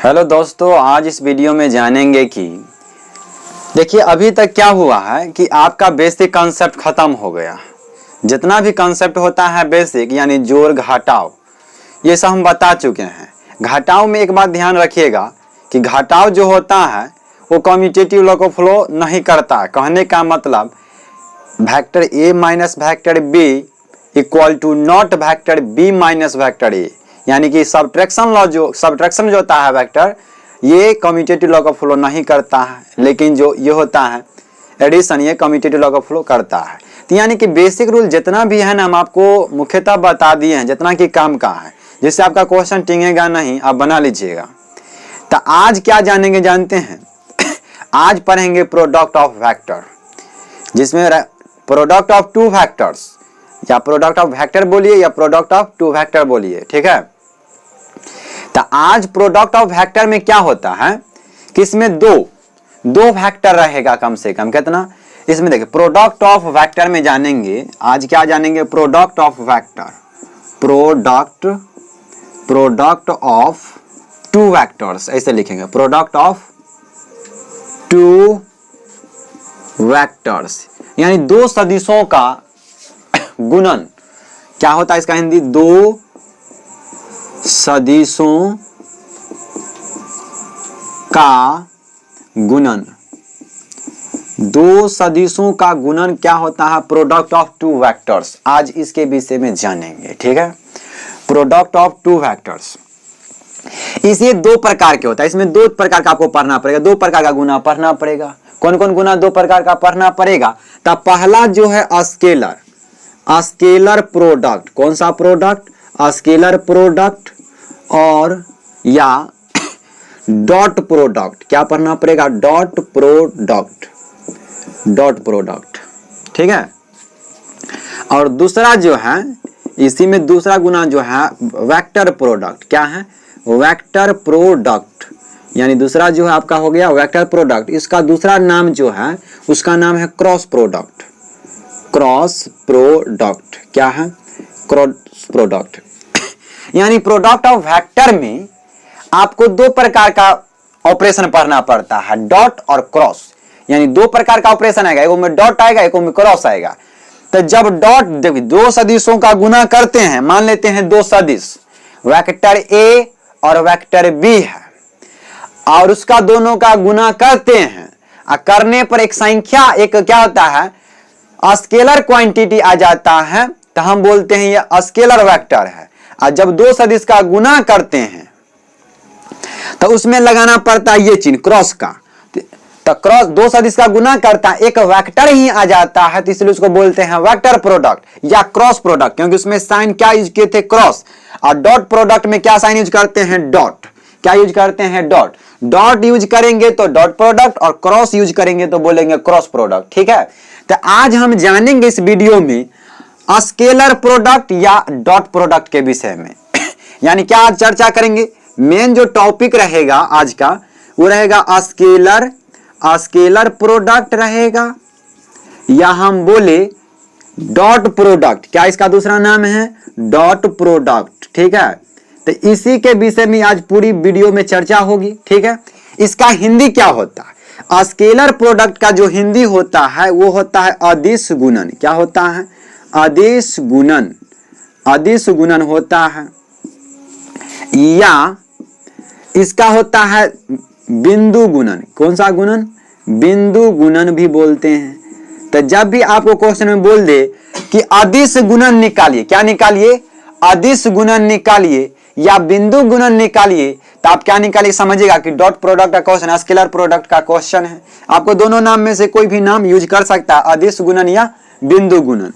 Hello दोस्तों, आज इस वीडियो में जानेंगे कि देखिए अभी तक क्या हुआ है कि आपका बेसिक कॉन्सेप्ट खत्म हो गया। जितना भी कॉन्सेप्ट होता है बेसिक यानी जोड़ घटाव, ये सब हम बता चुके हैं। घटाव में एक बात ध्यान रखिएगा कि घटाव जो होता है वो कम्यूटेटिव लॉ को फॉलो नहीं करता है। कहने का मतलब vector A minus vector B equal to not vector B minus vector A, यानी कि सब्ट्रैक्शन जो होता है वेक्टर, ये कम्यूटेटिव लॉ को फॉलो नहीं करता है। लेकिन जो ये होता है एडिशन, ये कम्यूटेटिव लॉ को फॉलो करता है। तो यानी कि बेसिक रूल जितना भी है ना, हम आपको मुख्यतः बता दिए हैं, जितना कि काम का है, जिससे आपका क्वेश्चन टिंगेगा नहीं, आप बना लीजिएगा। तो आज क्या जानेंगे जानते हैं? आज पढ़ेंगे प्रोडक्ट ऑफ वेक्टर, जिसमें प्रोडक्ट ऑफ टू वेक्टर्स, या प्रोडक्ट ऑफ वेक्टर बोलिए या प्रोडक्ट ऑफ टू वेक्टर बोलिए, ठीक है। तो आज प्रोडक्ट ऑफ वेक्टर में क्या होता है कि इसमें दो वेक्टर रहेगा कम से कम। कितना? इसमें देखिए प्रोडक्ट ऑफ वेक्टर में जानेंगे आज। क्या जानेंगे? Product of vector, product of two vectors, ऐसे लिखेंगे, प्रोडक्ट ऑफ टू वेक्टर्स, यानी दो सदिशों का गुणन। क्या होता है इसका हिंदी? दो सदिशों का गुणन। दो सदिशों का गुणन क्या होता है? Product of two vectors. आज इसके विषय में जानेंगे, ठीक है। प्रोडक्ट ऑफ टू वेक्टर्स इसे दो प्रकार के होता है। इसमें दो प्रकार का आपको पढ़ना पड़ेगा, दो प्रकार का गुना पढ़ना पड़ेगा। कौन कौन गुना दो प्रकार का पढ़ना पड़ेगा? तब पहला जो है स्केलर प्रोडक्ट। कौन सा प्रोडक्ट? स्केलर प्रोडक्ट और या डॉट प्रोडक्ट। क्या पढ़ना पड़ेगा? डॉट प्रोडक्ट, ठीक है। और दूसरा जो है, इसी में दूसरा गुना जो है वेक्टर प्रोडक्ट। क्या है? वेक्टर प्रोडक्ट, यानी दूसरा जो है आपका हो गया वेक्टर प्रोडक्ट। इसका दूसरा नाम जो है उसका नाम है क्रॉस प्रोडक्ट। क्या है? Cross product. यानी प्रोडक्ट ऑफ वेक्टर में आपको दो प्रकार का ऑपरेशन पढ़ना पड़ता है, डॉट और क्रॉस। यानी दो प्रकार का ऑपरेशन आएगा, एक में डॉट आएगा, एक में क्रॉस आएगा। तो जब डॉट, देखिए दो सदिशों का गुना करते हैं, मान लेते हैं दो सदिश वेक्टर ए और वेक्टर बी है, और उसका दोनों का गुना करते हैं, करने पर एक संख्या, एक क्या होता है, स्केलर क्वांटिटी आ जाता है, तो हम बोलते हैं ये स्केलर वेक्टर है। और जब दो सदिश का गुना करते हैं तो उसमें लगाना पड़ता है ये चिन्ह क्रॉस का। तो क्रॉस दो सदिश का गुना करता है, एक वेक्टर ही आ जाता है, तो इसलिए उसको बोलते हैं वेक्टर प्रोडक्ट या क्रॉस प्रोडक्ट, क्योंकि उसमें साइन क्या यूज किए थे? क्रॉस। और डॉट प्रोडक्ट में क्या साइन यूज करते हैं? डॉट। क्या यूज करते हैं? डॉट। डॉट यूज करेंगे तो डॉट प्रोडक्ट, और क्रॉस यूज करेंगे तो बोलेंगे क्रॉस प्रोडक्ट, ठीक है। तो आज हम जानेंगे इस वीडियो में स्केलर प्रोडक्ट या डॉट प्रोडक्ट के विषय में। यानी क्या आज चर्चा करेंगे? मेन जो टॉपिक रहेगा आज का वो रहेगा स्केलर प्रोडक्ट रहेगा, या हम बोले डॉट प्रोडक्ट। क्या इसका दूसरा नाम है? डॉट प्रोडक्ट, ठीक है। तो इसी के विषय में आज पूरी वीडियो में चर्चा होगी, ठीक है। इसका हिंदी क्या होता है? स्केलर प्रोडक्ट का जो हिंदी होता है वो होता है अदिश गुणन। क्या होता है? अदिश गुणन होता है, या इसका होता है बिंदु गुणन। कौन सा गुणन? बिंदु गुणन भी बोलते हैं। तो जब भी आपको क्वेश्चन में बोल दे कि अदिश गुणन निकालिए, क्या निकालिए? अदिश गुणन निकालिए या बिंदु गुणन निकालिए, तो आप क्या निकालिए? समझिएगा कि डॉट प्रोडक्ट का क्वेश्चन, स्केलर प्रोडक्ट का क्वेश्चन है। आपको दोनों नाम में से कोई भी नाम यूज कर सकता है, अदिश गुणन या बिंदु गुणन।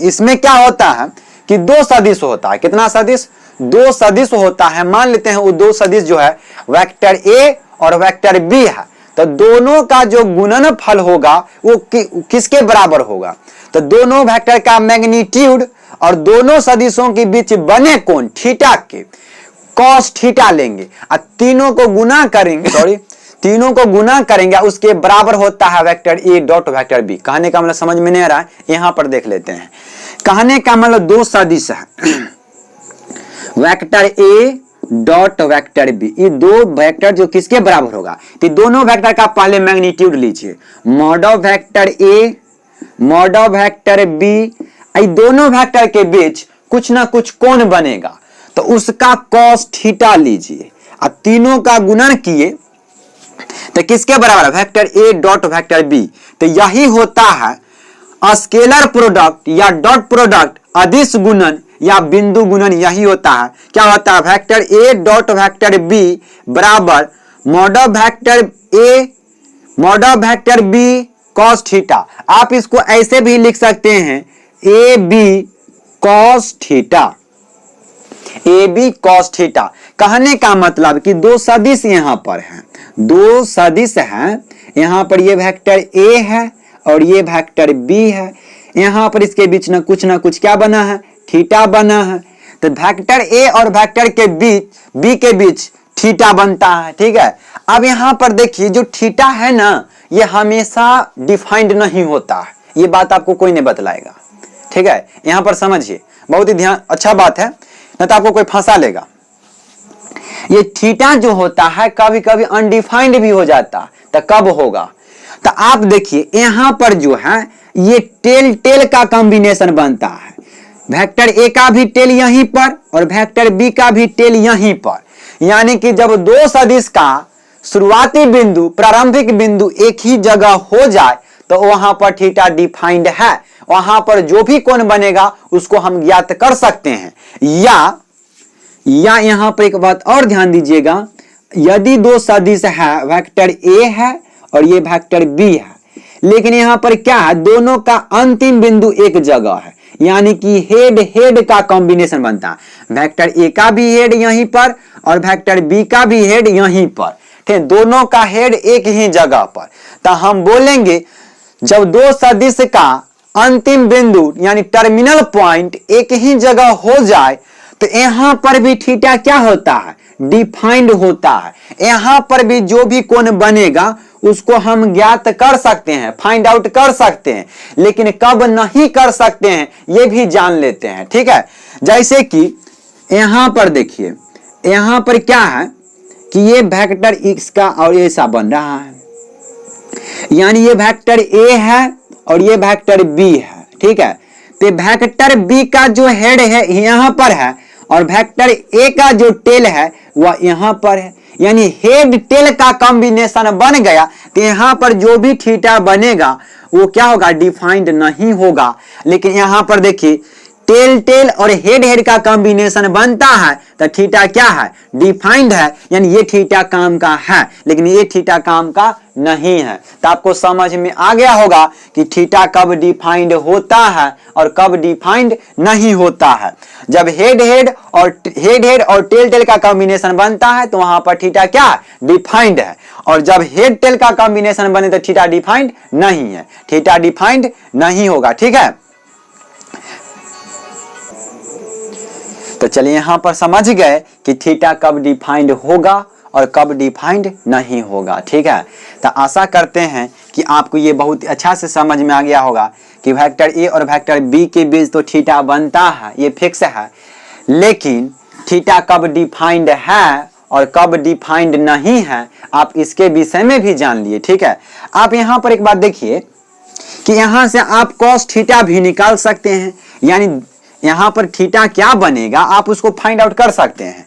इसमें क्या होता है कि दो सदिश होता है। कितना सदिश? दो सदिश होता है। मान लेते हैं वो दो सदिश जो है वेक्टर ए और वेक्टर बी है, तो दोनों का जो गुणनफल होगा वो किसके बराबर होगा? तो दोनों वेक्टर का मैग्नीट्यूड और दोनों सदिशों के बीच बने कोण थीटा के कॉस थीटा लेंगे, और तीनों को गुना करेंगे, उसके बराबर होता है vector A dot vector B. कहने का मतलब समझ में नहीं आ रहा है? यहां पर देख लेते हैं। कहने का मतलब दो सदिश है, vector A dot vector B, ये दो वेक्टर जो किसके बराबर होगा, तो दोनों वेक्टर का पहले मैग्नीट्यूड लीजिए, mod of vector A mod of vector B, ये दोनों वेक्टर के बीच कुछ ना कुछ कोण बनेगा तो उसका कॉस थीटा लीजिए, अब तीनों का गुणन किए तो किसके बराबर है, vector A dot vector B. तो यही होता है स्केलर प्रोडक्ट या डॉट प्रोडक्ट, अदिश गुणन या बिंदु गुणन, यही होता है। क्या होता है, vector A dot vector B बराबर mod of vector A mod of vector B cos theta. आप इसको ऐसे भी लिख सकते हैं A B cos theta, A B cos theta. कहने का मतलब कि दो सदिश यहां पर हैं, दो सदिश हैं, यहां पर ये वेक्टर ए है और ये वेक्टर बी है, यहां पर इसके बीच ना कुछ क्या बना है, थीटा बना है। तो वेक्टर ए और वेक्टर के बीच बी के बीच थीटा बनता है, ठीक है। अब यहां पर देखिए जो थीटा है ना, ये हमेशा डिफाइंड नहीं होता है, ये बात आपको कोई नहीं बतलाएगा, ठीक है। यहां पर समझिए, बहुत ही ध्यान, अच्छा बात है, नहीं तो आपको कोई फंसा लेगा। ये थीटा जो होता है कभी कभी अनडिफाइंड भी हो जाता, तो कब होगा, तो आप देखिए यहां पर जो है ये टेल टेल का कॉम्बिनेशन बनता है, वेक्टर ए का भी टेल यहीं पर और वेक्टर बी का भी टेल यहीं पर, यानी कि जब दो सदिश का शुरुआती बिंदु प्रारंभिक बिंदु एक ही जगह हो जाए तो वहां पर थीटा डिफाइंड है, वहां पर जो भी कोण बनेगा उसको हम ज्ञात कर सकते हैं। या यहां पर एक बात और ध्यान दीजिएगा, यदि दो सदिश है, वेक्टर ए है और ये वेक्टर बी है, लेकिन यहां पर क्या है, दोनों का अंतिम बिंदु एक जगह है, यानी कि हेड हेड का कॉम्बिनेशन बनता है, वेक्टर ए का भी हेड यहीं पर और वेक्टर बी का भी हेड यहीं पर, ठीक, दोनों का हेड एक ही जगह पर। तो हम बोलेंगे जब दो सदिश का अंतिम बिंदु यानी टर्मिनल पॉइंट एक ही जगह हो जाए तो यहां पर भी थीटा क्या होता है, डिफाइंड होता है, यहां पर भी जो भी कोण बनेगा उसको हम ज्ञात कर सकते हैं, फाइंड आउट कर सकते हैं, लेकिन कब नहीं कर सकते हैं ये भी जान लेते हैं, ठीक है। जैसे कि यहां पर देखिए, यहां पर क्या है कि ये वेक्टर x का और ऐसा बन रहा है, यानी ये वेक्टर a है और ये वेक्टर b है, ठीक है। तो वेक्टर b का जो हेड है यहां पर है और वेक्टर a का जो टेल है वह यहां पर है, यानी हेड टेल का कॉम्बिनेशन बन गया तो यहां पर जो भी थीटा बनेगा वो क्या होगा, डिफाइंड नहीं होगा। लेकिन यहां पर देखिए टेल टेल और हेड हेड का कॉम्बिनेशन बनता है तो थीटा क्या है, डिफाइंड है, यानी ये थीटा काम का है, लेकिन ये थीटा काम का नहीं है। तो आपको समझ में आ गया होगा कि थीटा कब डिफाइंड होता है और कब डिफाइंड नहीं होता है। जब हेड हेड और टेल टेल का कॉम्बिनेशन बनता है तो वहां पर थीटा क्या है, डिफाइंड है, और जब हेड टेल का कॉम्बिनेशन बने तो थीटा डिफाइंड नहीं है, थीटा डिफाइंड नहीं होगा, ठीक है। तो चलिए यहां पर समझ गए कि थीटा कब डिफाइंड होगा और कब डिफाइंड नहीं होगा, ठीक है। तो आशा करते हैं कि आपको ये बहुत अच्छा से समझ में आ गया होगा कि वेक्टर ए और वेक्टर बी के बीच तो थीटा बनता है, ये फिक्स है, लेकिन थीटा कब डिफाइंड है और कब डिफाइंड नहीं है आप इसके विषय में भी जान लिए, ठीक है। आप यहां पर एक बात देखिए कि यहां से आप कॉस थीटा भी निकाल सकते हैं, यानी यहां पर थीटा क्या बनेगा आप उसको फाइंड आउट कर सकते हैं।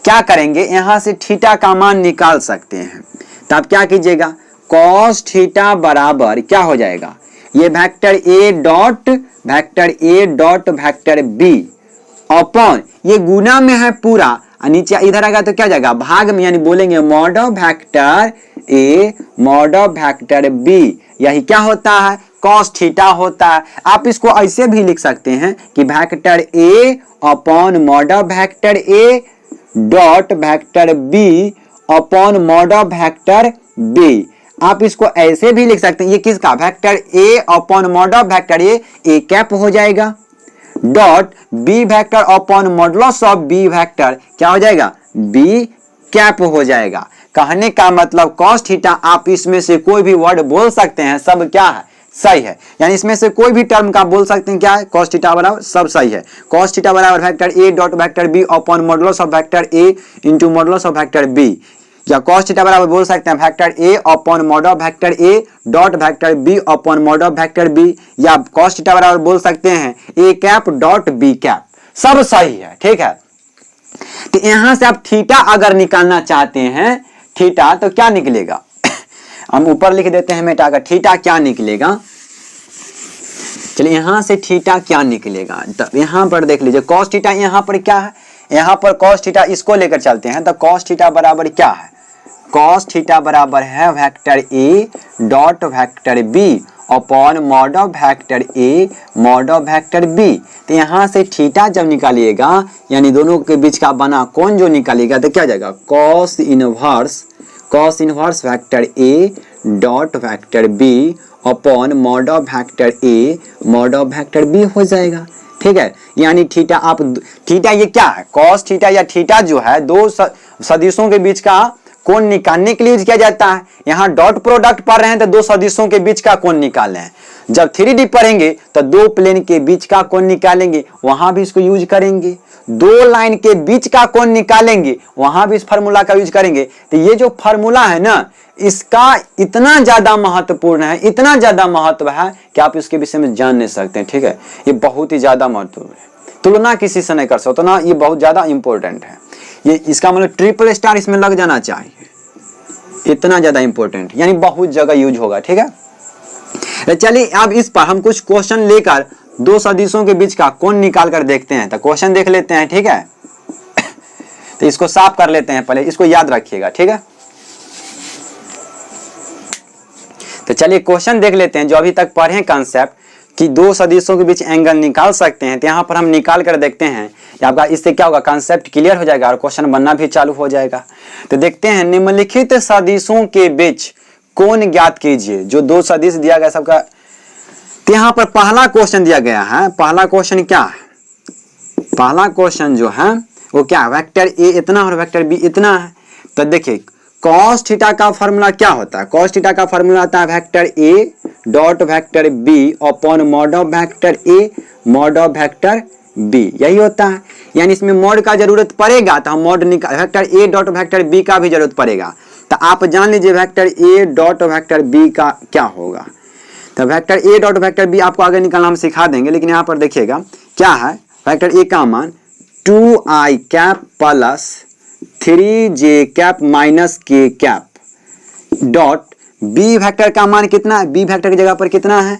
क्या करेंगे, यहां से थीटा का मान निकाल सकते हैं, तो आप क्या कीजिएगा, कॉस थीटा बराबर क्या हो जाएगा, ये vector A dot vector B upon, ये गुना में है पूरा, नीचे इधर आएगा तो क्या जाएगा, भाग में, यानी बोलेंगे mod of vector A mod of vector B, यही क्या होता है, कॉस थीटा होता है। आप इसको ऐसे भी लिख सकते हैं कि vector A upon mod of vector A dot vector B upon mod of vector B. आप इसको ऐसे भी लिख सकते हैं, ये किसका, vector A upon mod of vector A cap हो जाएगा, dot B vector upon modulus of B vector क्या हो जाएगा, बी कैप हो जाएगा। कहने का मतलब कॉस थीटा आप इसमें से कोई भी वर्ड बोल सकते हैं, सब क्या है, सही है। यानी इसमें से कोई भी टर्म का आप बोल सकते हैं क्या है, cos थीटा बराबर सब सही है। cos थीटा बराबर vector A dot vector B upon modulus of vector A into modulus of vector B, या cos थीटा बराबर बोल सकते हैं vector A upon mod of vector A dot vector B upon mod of vector B, या cos theta बराबर बोल सकते हैं A cap dot B cap, सब सही है। ठीक है, तो यहां से आप थीटा अगर निकालना चाहते हैं थीटा तो क्या निकलेगा हम ऊपर लिख देते हैं मेटा का थीटा क्या निकलेगा। चलिए यहां से थीटा क्या निकलेगा, तब यहां पर देख लीजिए cos थीटा यहां पर क्या है, यहां पर cos थीटा इसको लेकर चलते हैं तो cos थीटा बराबर क्या है, cos थीटा बराबर है vector A dot vector B upon mod of vector A mod of vector B. तो यहां से थीटा जब निकालिएगा यानी दोनों के बीच का बना कोण जो निकालिएगा तो क्या जाएगा cos inverse vector A dot vector B upon mod of vector A mod of vector B हो जाएगा। ठीक है, यानी थीटा आप थीटा ये क्या है, cos थीटा या थीटा जो है दो सदिशों के बीच का कोण निकालने के लिए यूज किया जाता है। यहाँ डॉट प्रोडक्ट पढ़ रहे हैं तो दो सदिशों के बीच का कोण निकाल रहे हैं, जब 3D पढ़ेंगे तो दो प्लेन के बीच का कोण निकालेंगे, वहां भी इसको यूज करेंगे। दो लाइन के बीच का कोण निकालेंगे, वहां भी इस फार्मूला का यूज करेंगे। तो ये जो फार्मूला है ना इसका इतना ज्यादा महत्वपूर्ण है, इतना ज्यादा महत्व है कि आप इसके विषय में जान नहीं सकते हैं। ठीक है, ये बहुत ही ज्यादा महत्वपूर्ण है, तुलना किसी से नहीं कर सकते ना, ये बहुत ज्यादा इंपॉर्टेंट है। ये इसका मतलब ट्रिपल स्टार इसमें लग जाना चाहिए, इतना ज्यादा इंपॉर्टेंट, यानी बहुत जगह यूज होगा। ठीक है, तो चलिए अब इस पर हम कुछ क्वेश्चन लेकर दो सदिशों के बीच का कोण निकाल कर देखते हैं। तो क्वेश्चन देख लेते हैं। ठीक है, तो इसको साफ कर लेते हैं, पहले इसको याद रखिएगा। ठीक है, तो चलिए क्वेश्चन देख लेते हैं जो अभी तक पढ़े कंसेप्ट कि दो सदिशों के बीच एंगल निकाल सकते हैं। तो यहाँ पर हम निकाल कर देखते हैं, आपका इससे क्या होगा कंसेप्ट क्लियर हो जाएगा और क्वेश्चन बनना भी चालू हो जाएगा। तो देखते हैं, निम्नलिखित सदिशों के बीच कोण ज्ञात कीजिए। जो दो सदिश दिया गया सबका, तो यहाँ पर पहला क्वेश्चन दिया गया है। पहला क्वेश्चन क्या है, पहला क्वेश्चन जो है वो क्या है, वेक्टर ए इतना और वेक्टर बी इतना है। तो देखिए cos थीटा का फॉर्मूला क्या होता है, cos थीटा का फॉर्मूला आता है vector A dot vector B upon mod of vector A mod of vector B, यही होता है। यानी इसमें मॉड का जरूरत पड़ेगा तो हम मॉड निकाल, vector A dot vector B का भी जरूरत पड़ेगा। तो आप जान लीजिए vector A dot vector B का क्या होगा। तो vector A dot vector B आपको आगे निकालना हम सिखा देंगे, लेकिन यहाँ पर देखिएगा क्या है, वेक्टर ए का मान 2i cap plus 3j cap minus k cap dot B vector का मान कितना है, बी वेक्टर की जगह पर कितना है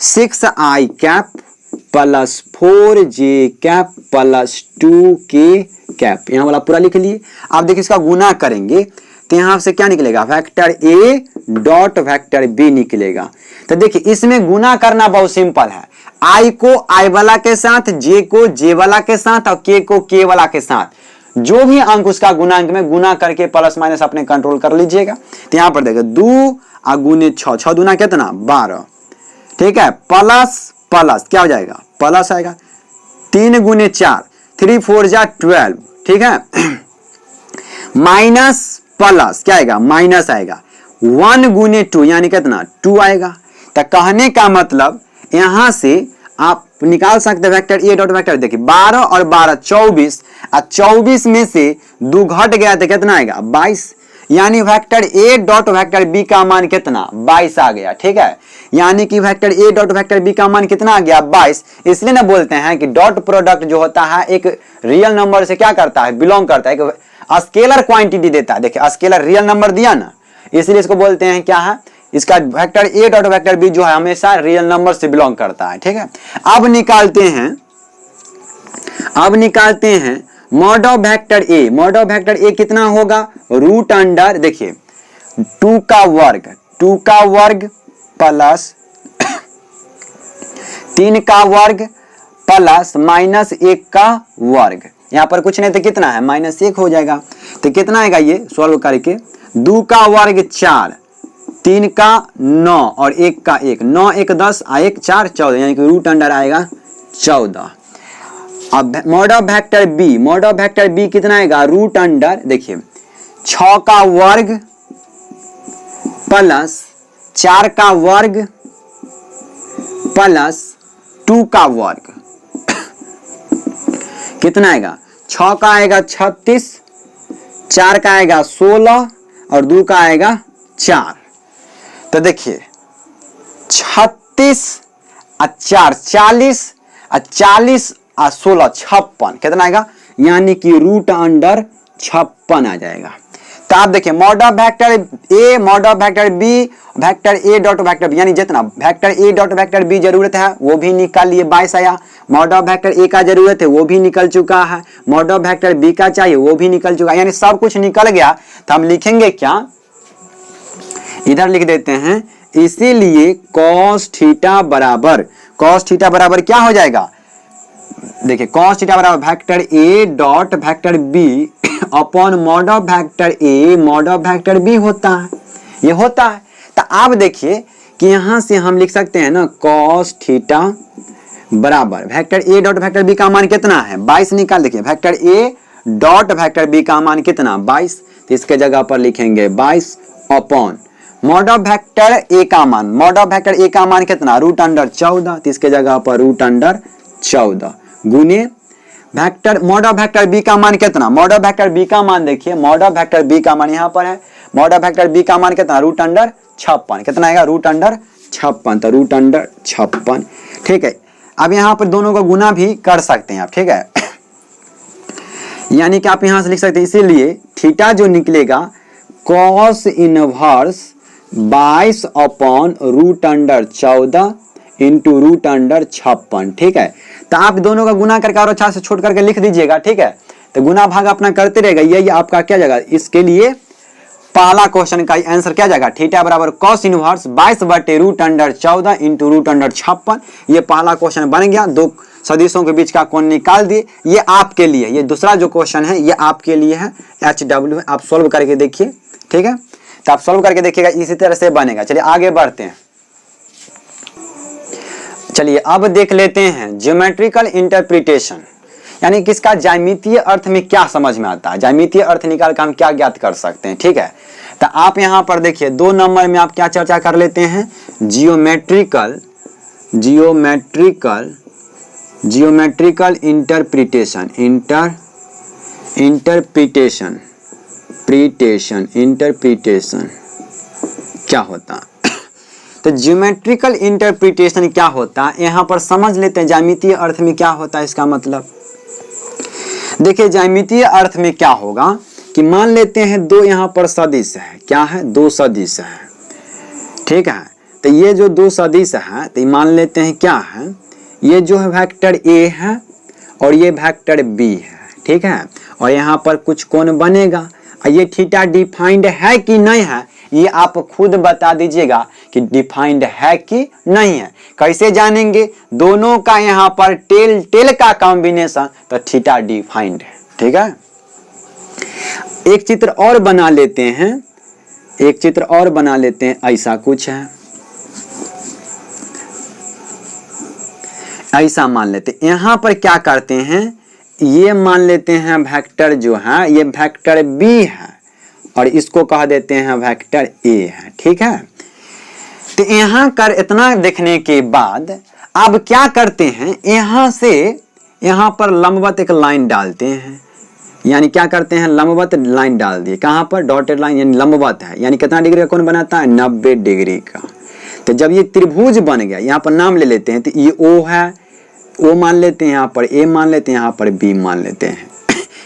6i cap plus 4j cap plus 2k cap, यहाँ वाला पूरा लिख लिए। आप देखिए इसका गुना करेंगे तो यहाँ से क्या निकलेगा, vector A dot vector B निकलेगा। तो देखिए इसमें गुना करना बहुत सिंपल है, i को i वाला के साथ, j को j वाला के साथ और k को k वाला के साथ, जो भी अंक उसका गुणांक में गुना करके प्लस माइनस अपने कंट्रोल कर लीजिएगा। तो यहाँ पर देखिए 2 और गुने 6, 6 दूना कितना 12, ठीक है, प्लस प्लस क्या हो जाएगा प्लस आएगा, 3 गुने 4 3 4 जा 12, ठीक है, माइनस प्लस क्या आएगा माइनस आएगा, 1 गुने 2 यानी कितना 2 आएगा। तो कहने का मतलब यहां से आप निकाल सकते हैं वेक्टर ए डॉट वेक्टर, देखिए 12 और 12 24 और 24 में से 2 घट गया तो कितना आएगा 22, यानी vector A dot vector B का मान कितना 22 आ गया। ठीक है, यानी कि vector A dot vector B का मान कितना आ गया 22। इसलिए ना बोलते हैं कि डॉट प्रोडक्ट जो होता है एक रियल नंबर से क्या करता है बिलोंग करता है, एक स्केलर क्वांटिटी देता है। देखिए स्केलर रियल नंबर दिया ना, इसलिए इसको बोलते हैं क्या है, इसका vector A dot vector B जो है हमेशा रियल नंबर से बिलोंग करता है। ठीक है, अब निकालते हैं mod of vector A. Mod of vector ए कितना होगा, रूट अंडर देखिए 2 का वर्ग प्लस 3 का वर्ग प्लस माइनस 1 का वर्ग, यहाँ पर कुछ नहीं तो कितना है -1 हो जाएगा। तो कितना आएगा ये सॉल्व करके, 2 का वर्ग 4, 3 का 9 और 1 का 1, 9 1 10 1 4 14, यानी कि रूट अंडर आएगा 14। अब mod of vector B, mod of vector B कितना आएगा, रूट अंडर देखिए 6 का वर्ग प्लस 4 का वर्ग प्लस 2 का वर्ग कितना आएगा, 6 का आएगा 36, 4 का आएगा 16 और 2 का आएगा 4। तो देखिए 36 और 4 40 और 40 और 16 56 कितना आएगा, यानी कि √56 आ जाएगा। तो आप देखिए mod of vector A, mod of vector B, vector A dot vector B, यानी जितना vector A dot vector B जरूरत है वो भी निकाल लिए 22 आया। मॉड ऑफ वेक्टर ए का जरूरत है वो भी निकल चुका है, मॉड ऑफ वेक्टर बी का चाहिए वो भी निकल चुका है, यानी सब कुछ निकल गया। तो हम लिखेंगे क्या, इधर लिख देते हैं, इसीलिए cos थीटा बराबर क्या हो जाएगा, देखिए cos थीटा बराबर vector A dot vector B upon mod of vector A mod of vector B होता है, ये होता है। तो आप देखिए कि यहां से हम लिख सकते हैं ना cos थीटा बराबर vector A dot vector B का मान कितना है 22 निकाल, देखिए vector A dot vector B का मान कितना 22, तो इसके जगह पर लिखेंगे 22 upon mod of vector A का मान, मॉड ऑफ वेक्टर ए का मान कितना √14, तो इसके जगह पर √14 गुने vector mod of vector B का मान कितना, मॉड ऑफ वेक्टर बी का मान देखिए, मॉड ऑफ वेक्टर बी का मान यहाँ पर है, मॉड ऑफ वेक्टर बी का मान कितना √56 कितना आएगा √56, तो √56 ठीक है। अब यहाँ पर दोनों को गुना भी कर सकते हैं आप, ठीक है, यानी कि आप यहाँ से लिख सकते हैं, इसीलिए थीटा जो निकलेगा cos इनवर्स 22 अपॉन √14 इंटू √56, ठीक है। तो आप दोनों का गुना करके और अच्छा से छोड़ करके लिख दीजिएगा, ठीक है। तो गुना भाग अपना करते रहेगा, यही आपका क्या जाएगा, इसके लिए पहला क्वेश्चन का आंसर क्या जाएगा, थीटा बराबर cos इनवर्स 22/√14 इंटू √56, ये पहला क्वेश्चन बन गया। दो सदिशों के बीच का कोण निकाल दिए, ये आपके लिए, ये दूसरा जो क्वेश्चन है ये आपके लिए है, HW है, आप सोल्व करके देखिए, ठीक है। तो आप सोल्व करके देखिएगा, इसी तरह से बनेगा। चलिए आगे बढ़ते हैं, चलिए अब देख लेते हैं ज्योमेट्रिकल इंटरप्रिटेशन, यानी कि इसका ज्यामितीय अर्थ में क्या समझ में आता है, ज्यामितीय अर्थ निकाल कर हम क्या ज्ञात कर सकते हैं, ठीक है। तो आप यहां पर देखिए 2 नंबर में आप क्या चर्चा कर लेते हैं, जियोमेट्रिकल इंटरप्रिटेशन, इंटरप्रिटेशन क्या होता है। तो ज्योमेट्रिकल इंटरप्रिटेशन क्या होता है, यहां पर समझ लेते हैं ज्यामितीय अर्थ में क्या होता है इसका मतलब। देखिए ज्यामितीय अर्थ में क्या होगा कि मान लेते हैं दो यहां पर सदिश है, क्या है, 2 सदिश है, ठीक है। तो ये जो 2 सदिश है तो मान लेते हैं क्या है, ये जो है वेक्टर ए है और ये वेक्टर बी है, ठीक है। और यहाँ पर कुछ कोण बनेगा, ये थीटा डिफाइंड है कि नहीं है, ये आप खुद बता दीजिएगा कि डिफाइंड है कि नहीं है। कैसे जानेंगे, दोनों का यहाँ पर टेल का कॉम्बिनेशन, तो थीटा डिफाइंड है, ठीक है। एक चित्र और बना लेते हैं, ऐसा कुछ है, ऐसा मान लेते हैं। यहाँ पर क्या करते हैं, ये मान लेते हैं वेक्टर जो है ये वेक्टर बी है और इसको कह देते हैं वेक्टर ए है, ठीक है। तो यहाँ कर इतना देखने के बाद अब क्या करते हैं, यहाँ से यहाँ पर लंबवत एक लाइन डालते हैं, यानी क्या करते हैं, लंबवत लाइन डाल दिए, कहाँ पर, डॉटेड लाइन, यानी लंबवत है, यानी कितना डिग्री का कोण बनाता है, 90 डिग्री का। तो जब ये त्रिभुज बन गया, यहाँ पर नाम ले लेते हैं, तो ये ओ है, ओ मान लेते हैं, यहाँ पर ए मान लेते हैं, यहाँ पर बी मान लेते हैं।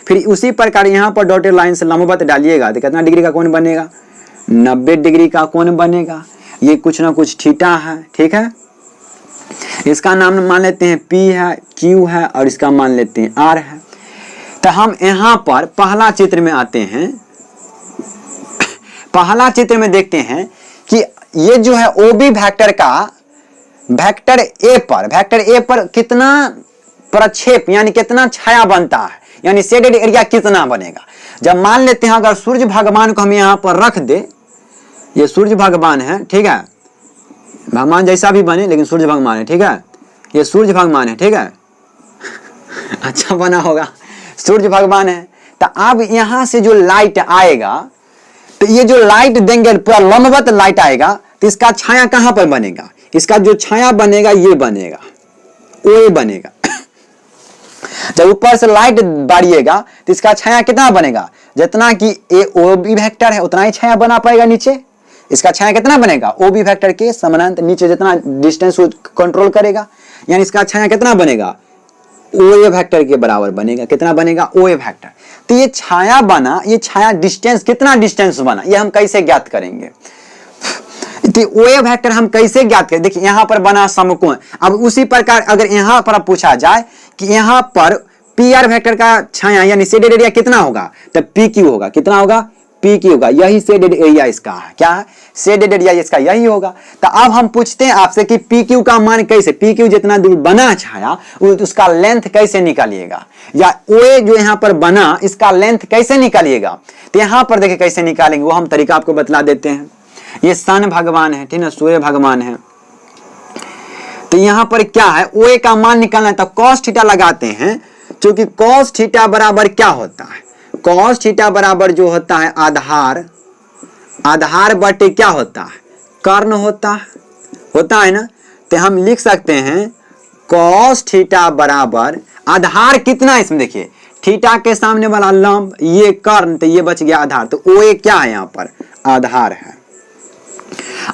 फिर उसी प्रकार यहाँ पर डॉटेड लाइन से लंबवत डालिएगा तो कितना डिग्री का कोण बनेगा, 90 डिग्री का कोण बनेगा। ये कुछ ना कुछ थीटा है, ठीक है। इसका नाम मान लेते हैं P है, Q है और इसका मान लेते हैं R है। तो हम यहाँ पर पहला चित्र में आते हैं, पहला चित्र में देखते हैं कि ये जो है OB वेक्टर का वेक्टर ए पर कितना प्रक्षेप यानी कितना छाया बनता है, यानी शेडेड एरिया कितना बनेगा। जब मान लेते हैं अगर सूर्य भगवान को हम यहाँ पर रख दे, ये सूर्य भगवान है, ठीक है, भगवान जैसा भी बने लेकिन सूर्य भगवान है, ठीक है, ये सूर्य भगवान है, ठीक है। अच्छा बना होगा, सूर्य भगवान है। तो अब यहाँ से जो लाइट आएगा, तो ये जो लाइट देंगे पूरा लंबवत लाइट आएगा, तो इसका छाया कहाँ पर बनेगा, इसका जो छाया बनेगा ये बनेगा, OA बनेगा। जब ऊपर से लाइट बारिएगा तो इसका छाया कितना बनेगा, जितना कि OB वेक्टर है उतना ही छाया बना पाएगा नीचे। इसका छाया कितना बनेगा, OB वेक्टर के समानांतर नीचे जितना डिस्टेंस कंट्रोल करेगा, यानी इसका छाया कितना बनेगा, OA वेक्टर के बराबर बनेगा। कितना बनेगा, OA वेक्टर। तो ये छाया बना, ये छाया डिस्टेंस कितना डिस्टेंस बना, ये हम कैसे ज्ञात करेंगे। तो OA वेक्टर हम कैसे ज्ञात करें, देखिए यहां पर बना समकोण। अब उसी प्रकार अगर यहां पर पूछा जाए कि यहां पर PR वेक्टर का छाया यानी शेडेड एरिया कितना होगा, तब PQ होगा। कितना होगा, PQ होगा। यही शेडेड एरिया इसका है। क्या है, शेडेड एरिया इसका यही होगा। तो अब हम पूछते हैं आपसे कि PQ का मान कैसे, PQ जितना दूर बना छाया उसका लेंथ कैसे निकालिएगा, या OA जो यहां पर बना इसका लेंथ कैसे निकालिएगा। तो यहां पर देखिए कैसे निकालेंगे, वो हम तरीका आपको बतला देते हैं। ये सन भगवान है, ठीक है, सूर्य भगवान है। तो यहां पर क्या है, OA का मान निकालना है तो cos थीटा लगाते हैं, क्योंकि cos थीटा बराबर क्या होता है, cos थीटा बराबर जो होता है आधार बटे क्या होता है, कर्ण होता है ना। तो हम लिख सकते हैं cos थीटा बराबर आधार कितना है, इसमें देखिए थीटा के सामने वाला लंब ये कर्ण, तो ये बच गया आधार। तो OA क्या है, यहाँ पर आधार है,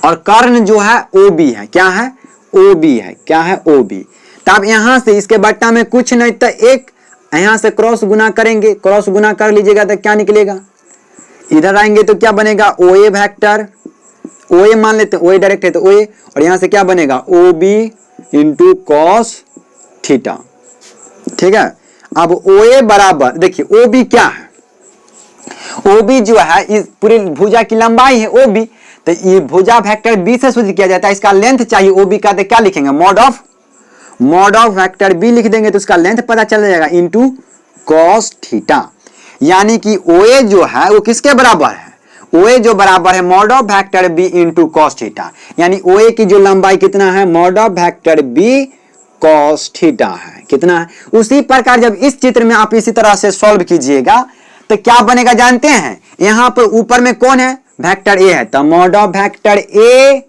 और कर्ण जो है OB है। क्या है, OB है। क्या है, OB। तब यहां से इसके बट्टा में कुछ नहीं तो एक यहां से क्रॉस गुना करेंगे, क्रॉस गुना कर लीजिएगा तो क्या निकलेगा, इधर आएंगे तो क्या बनेगा, OA वेक्टर, OA मान लेते हैं, OA डायरेक्ट है तो OA, और यहां से क्या बनेगा, OB इंटू cos थीटा। ठीक है। अब OA बराबर देखिए OB क्या है, OB जो है इस पूरी भुजा की लंबाई है OB। तो ये भुजा वेक्टर B से सूचित किया जाता है, इसका लेंथ चाहिए OB का, तो क्या लिखेंगे, मॉड ऑफ वेक्टर B लिख देंगे तो उसका लेंथ पता चल जाएगा इंटू cos थीटा। यानी कि OA जो है वो किसके बराबर है, OA जो बराबर है mod of vector B into cos theta. यानी OA की जो लंबाई कितना है, mod of vector B cos theta है। कितना है। उसी प्रकार जब इस चित्र में आप इसी तरह से सॉल्व कीजिएगा तो क्या बनेगा जानते हैं, यहां पर ऊपर में कौन है, वेक्टर A है, तो mod of vector A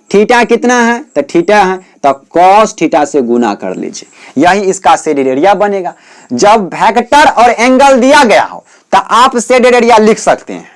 theta कितना है, तो थीटा है, तो cos थीटा से गुना कर लीजिए, यही इसका शेडेड एरिया बनेगा। जब वेक्टर और एंगल दिया गया हो तो आप शेडेड एरिया लिख सकते हैं,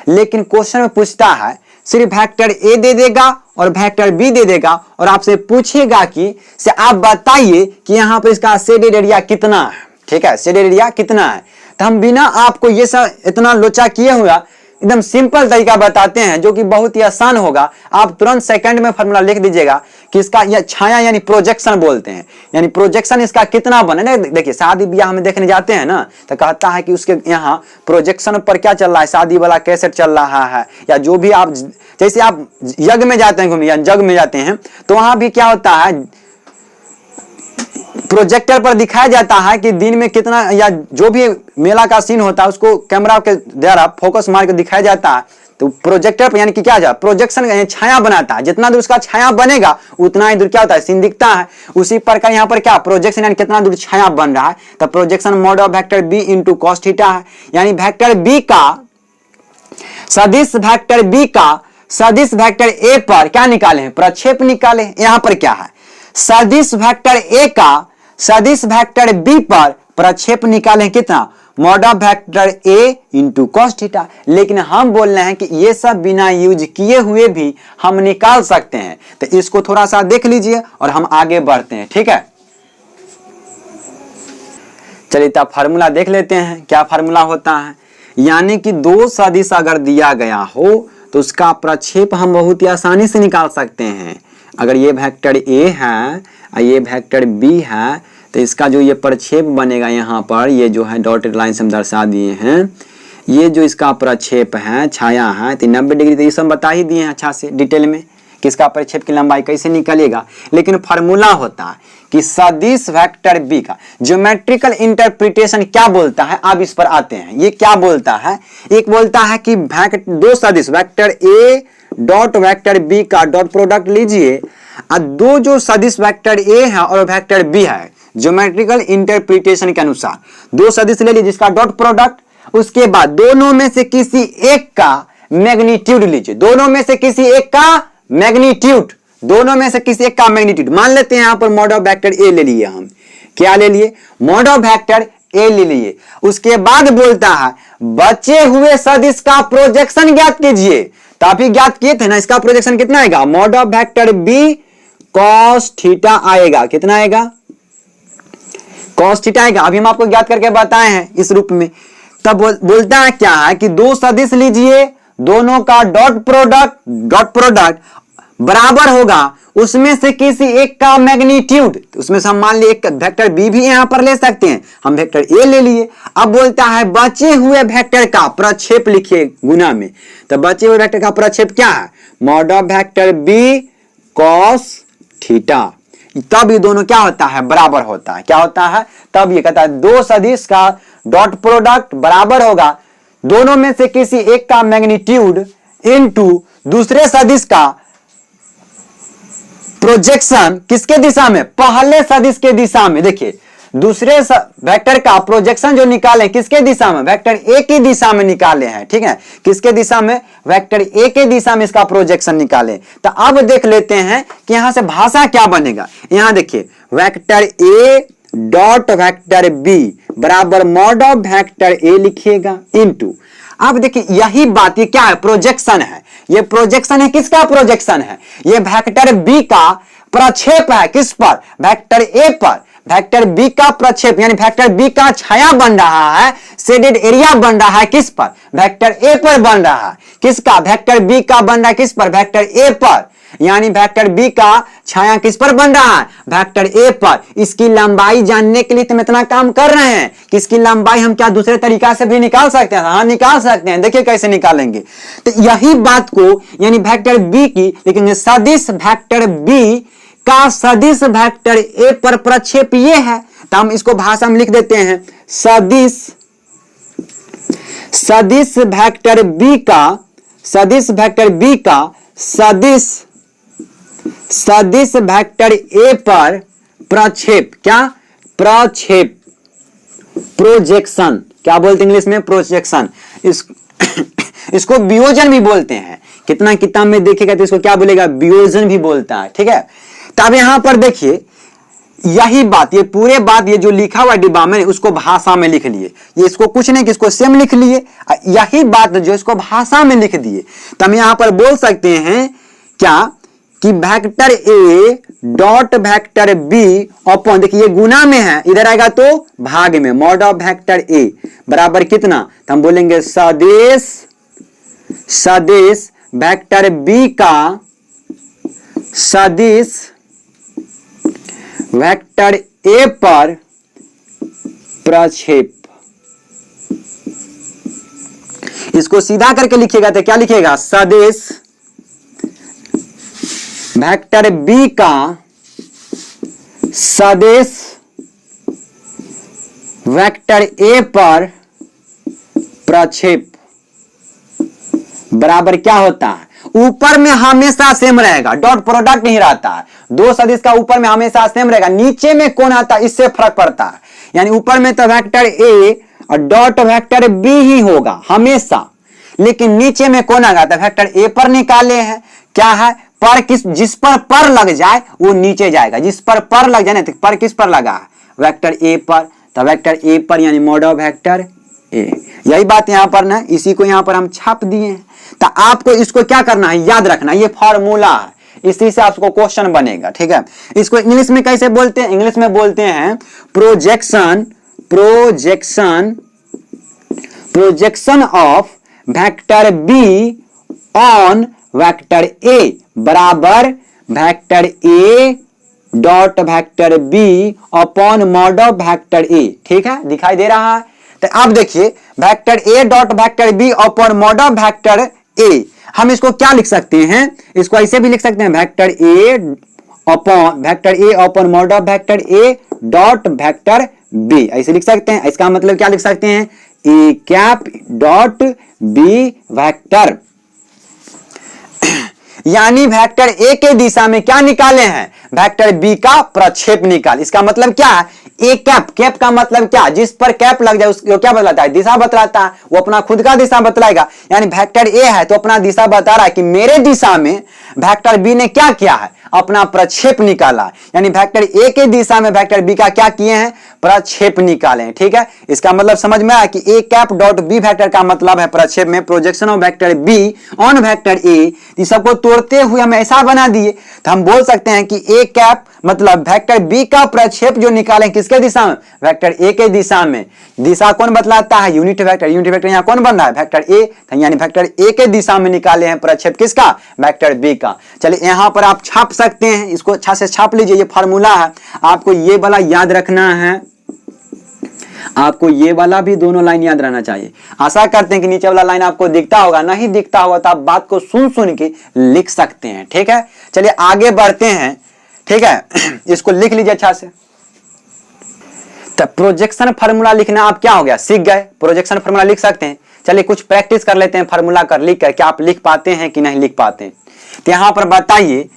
लेकिन क्वेश्चन में पूछता है सिर्फ वेक्टर A दे देगा और वेक्टर B दे देगा, और आपसे पूछेगा कि से आप बताइए कि यहाँ पर इसका शेडेड एरिया कितना है। ठीक है, शेडेड एरिया कितना है। तो हम बिना आपको ये सब इतना लोचा किए हुआ एकदम सिंपल तरीका बताते हैं, जो कि बहुत ही आसान होगा। आप तुरंत सेकंड में फॉर्मूला लिख दीजिएगा कि इसका यह छाया यानी प्रोजेक्शन बोलते हैं, यानी प्रोजेक्शन इसका कितना बने ना। देखिए शादी ब्याह में देखने जाते हैं ना, तो कहता है कि उसके यहाँ प्रोजेक्शन पर क्या चल रहा है, शादी वाला कैसेट चल रहा है, या जो भी आप जैसे आप यज्ञ में जाते हैं घूमने या जग में जाते हैं, तो वहां भी क्या होता है, प्रोजेक्टर पर दिखाया जाता है कि दिन में कितना, या जो भी मेला का सीन होता है उसको कैमरा के द्वारा फोकस मार के दिखाया जाता है। तो प्रोजेक्टर पर यानी कि क्या जाए, प्रोजेक्शन छाया बनाता है, जितना दूर उसका छाया बनेगा उतना ही दूर क्या होता है, सीन दिखता है। उसी प्रकार यहाँ पर क्या प्रोजेक्शन यानी कितना दूर छाया बन रहा है, तो projection mod of vector B into cos theta है। यानी वेक्टर B का सदिश वेक्टर B का सदिश वेक्टर A पर क्या निकाले हैं, प्रक्षेप निकाले। यहाँ पर क्या है, सदिश वेक्टर A का सदिश वेक्टर B पर प्रक्षेप निकाले हैं, कितना, mod of vector A into cos theta. लेकिन हम बोल रहे हैं कि ये सब बिना यूज किए हुए भी हम निकाल सकते हैं, तो इसको थोड़ा सा देख लीजिए और हम आगे बढ़ते हैं। ठीक है, चलिए तब फार्मूला देख लेते हैं क्या फार्मूला होता है। यानी कि दो सदिश अगर दिया गया हो तो उसका प्रक्षेप हम बहुत ही आसानी से निकाल सकते हैं। अगर ये वेक्टर A है और ये वेक्टर B है, तो इसका जो ये प्रक्षेप बनेगा यहाँ पर, ये जो है डॉटेड लाइन से हम दर्शा दिए हैं, ये जो इसका प्रक्षेप है छाया है, तो 90 डिग्री, तो ये सब बता ही दिए हैं अच्छा से डिटेल में कि इसका प्रक्षेप की लंबाई कैसे निकलेगा। लेकिन फार्मूला होता है कि सदिश वेक्टर B का ज्योमेट्रिकल इंटरप्रिटेशन क्या बोलता है, अब इस पर आते हैं। ये क्या बोलता है, एक बोलता है कि दो सदिश vector A dot vector B का डॉट प्रोडक्ट लीजिए, और दो जो सदिश वेक्टर A है और वेक्टर B है, ज्योमेट्रिकल इंटरप्रिटेशन के अनुसार दो सदिश ले लीजिए जिसका डॉट प्रोडक्ट, उसके बाद दोनों में से किसी एक का मैग्नीट्यूड लीजिए, दोनों में से किसी एक का मैग्नीट्यूड, दोनों में से किसी एक का मैग्नीट्यूड, मान लेते हैं यहां पर मॉड ऑफ वेक्टर ए ले लिए, हम क्या ले लिए, मॉड ऑफ वेक्टर ए ले लिए। उसके बाद बोलता है बचे हुए सदिश का प्रोजेक्शन ज्ञात कीजिए, तो आप ही ज्ञात किए थे ना, इसका प्रोजेक्शन कितना आएगा, mod of vector B cos theta आएगा, कितना आएगा, कॉस थीटा आएगा। अभी हम आपको ज्ञात करके बताए हैं इस रूप में। तब बोलता है क्या है कि दो सदिश लीजिए, दोनों का डॉट प्रोडक्ट बराबर होगा उसमें से किसी एक का मैग्नीट्यूड, उसमें से हम मान लिए एक वेक्टर बी भी यहां पर ले सकते हैं, हम वेक्टर ए ले लिए। अब बोलता है बचे हुए वेक्टर का प्रक्षेप लिखिए गुना में, तो बचे हुए वेक्टर का प्रक्षेप क्या है, mod of vector B cos theta. तब ये दोनों क्या होता है, बराबर होता है, क्या होता है, तब ये कहता है दो सदिश का डॉट प्रोडक्ट बराबर होगा दोनों में से किसी एक का मैग्नीट्यूड इनटू दूसरे सदिश का प्रोजेक्शन, किसके दिशा में, पहले सदिश के दिशा में। देखिए दूसरे वेक्टर का प्रोजेक्शन जो निकाले किसके दिशा में, वेक्टर ए की दिशा में निकाले हैं, ठीक है, किसके दिशा में, वेक्टर ए के दिशा में इसका प्रोजेक्शन निकाले। तो अब देख लेते हैं कि यहां से भाषा क्या बनेगा। यहां देखिए vector A dot vector B बराबर मॉड ऑफ वेक्टर ए लिखिएगा इनटू, अब देखिए यही बात, ये क्या है, प्रोजेक्शन है, ये प्रोजेक्शन है, किसका प्रोजेक्शन है, ये वेक्टर बी का प्रक्षेप है, किस पर, वेक्टर ए पर। वेक्टर बी का प्रक्षेप यानी वेक्टर बी का छाया बन रहा है, शेडेड एरिया बन रहा है किस पर, वेक्टर ए पर बन रहा है, किसका, वेक्टर बी का बन रहा है किस पर, वेक्टर ए पर, यानी वेक्टर बी का छाया किस पर बन रहा है, वेक्टर ए पर। इसकी लंबाई जानने के लिए तुम इतना काम कर रहे हैं कि इसकी लंबाई हम क्या दूसरे तरीका से भी निकाल सकते हैं, हाँ निकाल सकते हैं, देखिए कैसे निकालेंगे। तो यही बात को यानी वेक्टर बी की लिखेंगे सदिश वेक्टर बी का सदिश वेक्टर ए पर प्रक्षेप ये है, तो हम इसको भाषा में लिख देते हैं सदिश वेक्टर बी का सदिश वेक्टर ए पर प्रक्षेप, क्या, प्रक्षेप, प्रोजेक्शन, क्या बोलते हैं इंग्लिश में, प्रोजेक्शन। इसको वियोजन भी बोलते हैं, कितना किताब में देखेगा तो इसको क्या बोलेगा, वियोजन भी बोलता है, ठीक है। तब यहां पर देखिए यही बात, ये पूरे बात, ये जो लिखा हुआ डिब्बा में उसको भाषा में लिख लिए, ये इसको कुछ नहीं कि इसको सेम लिख लिए, यही बात जो इसको भाषा में लिख दिए। तो हम यहां पर बोल सकते हैं क्या कि vector A dot vector B upon, देखिए ये गुना में है, इधर आएगा तो भाग में, मॉड ऑफ वेक्टर ए बराबर कितना, तो हम बोलेंगे सदिश वेक्टर बी का सदिश वेक्टर ए पर प्रक्षेप। इसको सीधा करके लिखिएगा तो क्या लिखिएगा, सदिश वेक्टर बी का सदिश वेक्टर ए पर प्रक्षेप बराबर क्या होता है, ऊपर में हमेशा सेम रहेगा, डॉट प्रोडक्ट नहीं रहता है, दो सदिश का ऊपर में हमेशा सेम रहेगा, नीचे में कौन आता है इससे फर्क पड़ता है, यानी ऊपर में तो वेक्टर ए और डॉट वेक्टर बी ही होगा हमेशा, लेकिन नीचे में कौन आएगा, तो वेक्टर ए पर निकाले हैं, क्या है, पर जिस पर लग जाए वो नीचे जाएगा, जिस पर लग जाए ना, तो पर किस पर लगा है, वेक्टर ए पर, तो वेक्टर ए पर यानी मॉड ऑफ वेक्टर ए। यही बात यहां पर ना, इसी को यहां पर हम छाप दिए हैं। तो आपको इसको क्या करना है, याद रखना, ये फॉर्मूला है, इसी से आपको क्वेश्चन बनेगा, ठीक है। इसको इंग्लिश में कैसे बोलते हैं, इंग्लिश में बोलते हैं projection of vector B on vector A बराबर vector A dot vector B upon mod of vector A, ठीक है, दिखाई दे रहा है। तो अब देखिए vector A dot vector B upon mod of vector A, हम इसको क्या लिख सकते हैं, इसको ऐसे भी लिख सकते हैं vector A upon mod of vector A dot vector B, ऐसे लिख सकते हैं। इसका मतलब क्या लिख सकते हैं, A cap dot B vector, यानी वेक्टर ए के दिशा में क्या निकाले हैं, वेक्टर बी का प्रक्षेप निकाल। इसका मतलब क्या है, ए कैप का मतलब क्या, जिस पर कैप लग जाए उसको क्या बतलाता है, दिशा बतलाता है, वो अपना खुद का दिशा बतलाएगा। यानी वेक्टर ए है तो अपना दिशा बता रहा है कि मेरे दिशा में वेक्टर बी ने क्या किया है, अपना प्रक्षेप निकाला, यानी वेक्टर ए के दिशा में वेक्टर बी का क्या किए हैं, प्रक्षेप निकाले हैं। ठीक है, इसका मतलब समझ में आया कि ए कैप डॉट बी वेक्टर का मतलब है प्रक्षेप में projection of vector B on vector ए। इस सबको तोड़ते हुए हम ऐसा बना दिए तो हम बोल सकते हैं कि ए कैप मतलब वेक्टर बी का प्रक्षेप जो निकाले किसके दिशा में, वेक्टर ए के दिशा में। दिशा कौन बतलाता है, यूनिट वेक्टर। यूनिट वेक्टर यहाँ कौन बन रहा है, वेक्टर ए, यानी वेक्टर ए के दिशा में निकाले हैं प्रक्षेप किसका, वेक्टर बी का। चलिए यहाँ पर आप छाप सकते हैं, इसको अच्छा से छाप लीजिए, ये फार्मूला है, आपको ये वाला याद रखना है, आपको ये वाला भी दोनों लाइन याद रहना चाहिए। आशा करते हैं कि नीचे वाला लाइन आपको दिखता होगा, नहीं दिखता होगा तो आप बात को सुन सुन के लिख सकते हैं। ठीक है, चलिए आगे बढ़ते हैं। ठीक है, इसको लिख लीजिए अच्छा से। तो प्रोजेक्शन फार्मूला लिखना आप क्या हो गया, सीख गए, प्रोजेक्शन फार्मूला लिख सकते हैं। चलिए कुछ प्रैक्टिस कर लेते हैं फार्मूला कर लिख कर, क्या आप लिख पाते हैं कि नहीं लिख पाते हैं। तो यहां पर बताइए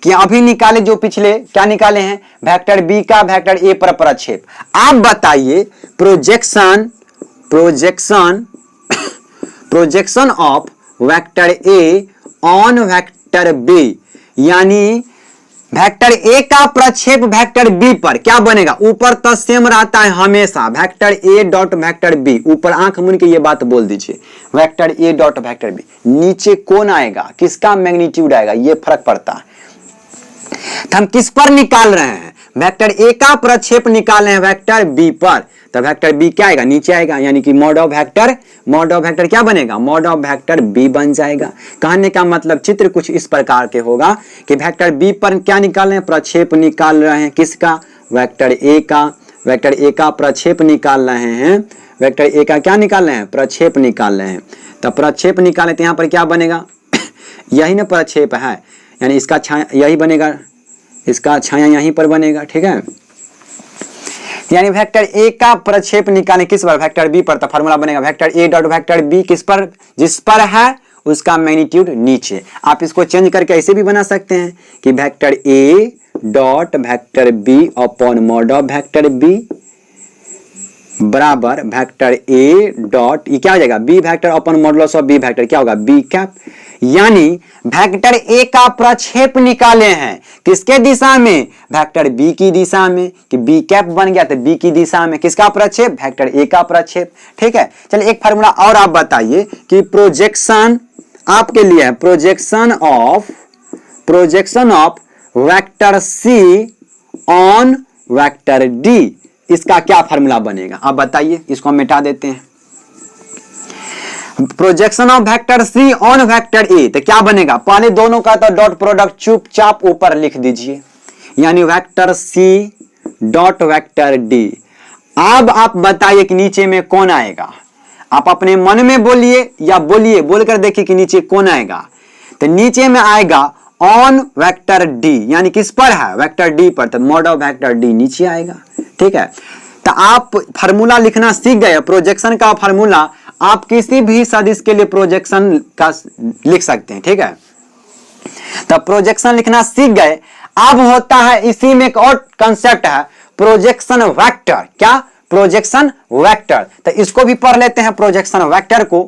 कि अभी निकाले जो पिछले क्या निकाले हैं, वेक्टर बी का वेक्टर ए पर प्रक्षेप। आप बताइए projection of vector A on vector B, यानी वेक्टर ए का प्रक्षेप वेक्टर बी पर क्या बनेगा, ऊपर तो सेम रहता है हमेशा, vector A dot vector B, ऊपर आंख मूंद के ये बात बोल दीजिए, vector A dot vector B. नीचे कौन आएगा, किसका मैग्नीट्यूड आएगा, ये फर्क पड़ता है। तो हम किस पर निकाल रहे हैं, वेक्टर ए का प्रक्षेप निकाल रहे हैं वेक्टर बी पर, तो वेक्टर बी क्या आएगा, नीचे आएगा, यानी कि मॉड ऑफ वेक्टर क्या बनेगा, मॉड ऑफ वेक्टर बी बन जाएगा। कहने का मतलब चित्र कुछ इस प्रकार के होगा कि वेक्टर बी पर क्या निकाल रहे हैं, प्रक्षेप निकाल रहे हैं किसका, वेक्टर ए का, वेक्टर ए का प्रक्षेप निकाल रहे हैं, वेक्टर ए का क्या निकाल रहे हैं, प्रक्षेप निकाल रहे हैं। तो प्रक्षेप निकाले तो यहाँ पर क्या बनेगा यही ना प्रक्षेप है, यानी इसका छाया यही बनेगा, इसका छाया यहीं पर बनेगा। ठीक है, यानी वेक्टर ए का प्रक्षेप निकालें किस पर, वेक्टर बी पर, तो फार्मूला बनेगा vector A dot vector B किस पर, जिस पर है उसका मैग्नीट्यूड नीचे। आप इसको चेंज करके ऐसे भी बना सकते हैं कि vector A dot vector B upon mod of vector B बराबर वेक्टर ए डॉट, ये क्या हो जाएगा, B vector upon modulus of B vector, क्या होगा, बी कैप। यानी वेक्टर ए का प्रक्षेप निकाले हैं किसके दिशा में, वेक्टर बी की दिशा में, कि बी कैप बन गया तो बी की दिशा में किसका प्रक्षेप, वेक्टर ए का प्रक्षेप। ठीक है, चलिए एक फार्मूला और आप बताइए कि प्रोजेक्शन आपके लिए है, projection of vector C on vector D, इसका क्या फार्मूला बनेगा आप बताइए, इसको हम मिटा देते हैं। Projection of vector C on vector A, तो क्या बनेगा, पहले दोनों का तो डॉट प्रोडक्ट चुपचाप ऊपर लिख दीजिए, यानी vector C dot vector D. अब आप बताइए कि नीचे में कौन आएगा, आप अपने मन में बोलिए या बोलिए, बोलकर देखिए कि नीचे कौन आएगा। तो नीचे में आएगा ऑन वेक्टर डी, यानी किस पर है, वेक्टर डी पर, तो मॉड ऑफ वेक्टर डी नीचे आएगा। ठीक है, तो आप फार्मूला लिखना सीख गए, प्रोजेक्शन का फार्मूला आप किसी भी सदिश के लिए प्रोजेक्शन का लिख सकते हैं। ठीक है, तो प्रोजेक्शन लिखना सीख गए। अब होता है इसी में एक और कंसेप्ट है प्रोजेक्शन वेक्टर, क्या, प्रोजेक्शन वेक्टर। तो इसको भी पढ़ लेते हैं प्रोजेक्शन वेक्टर को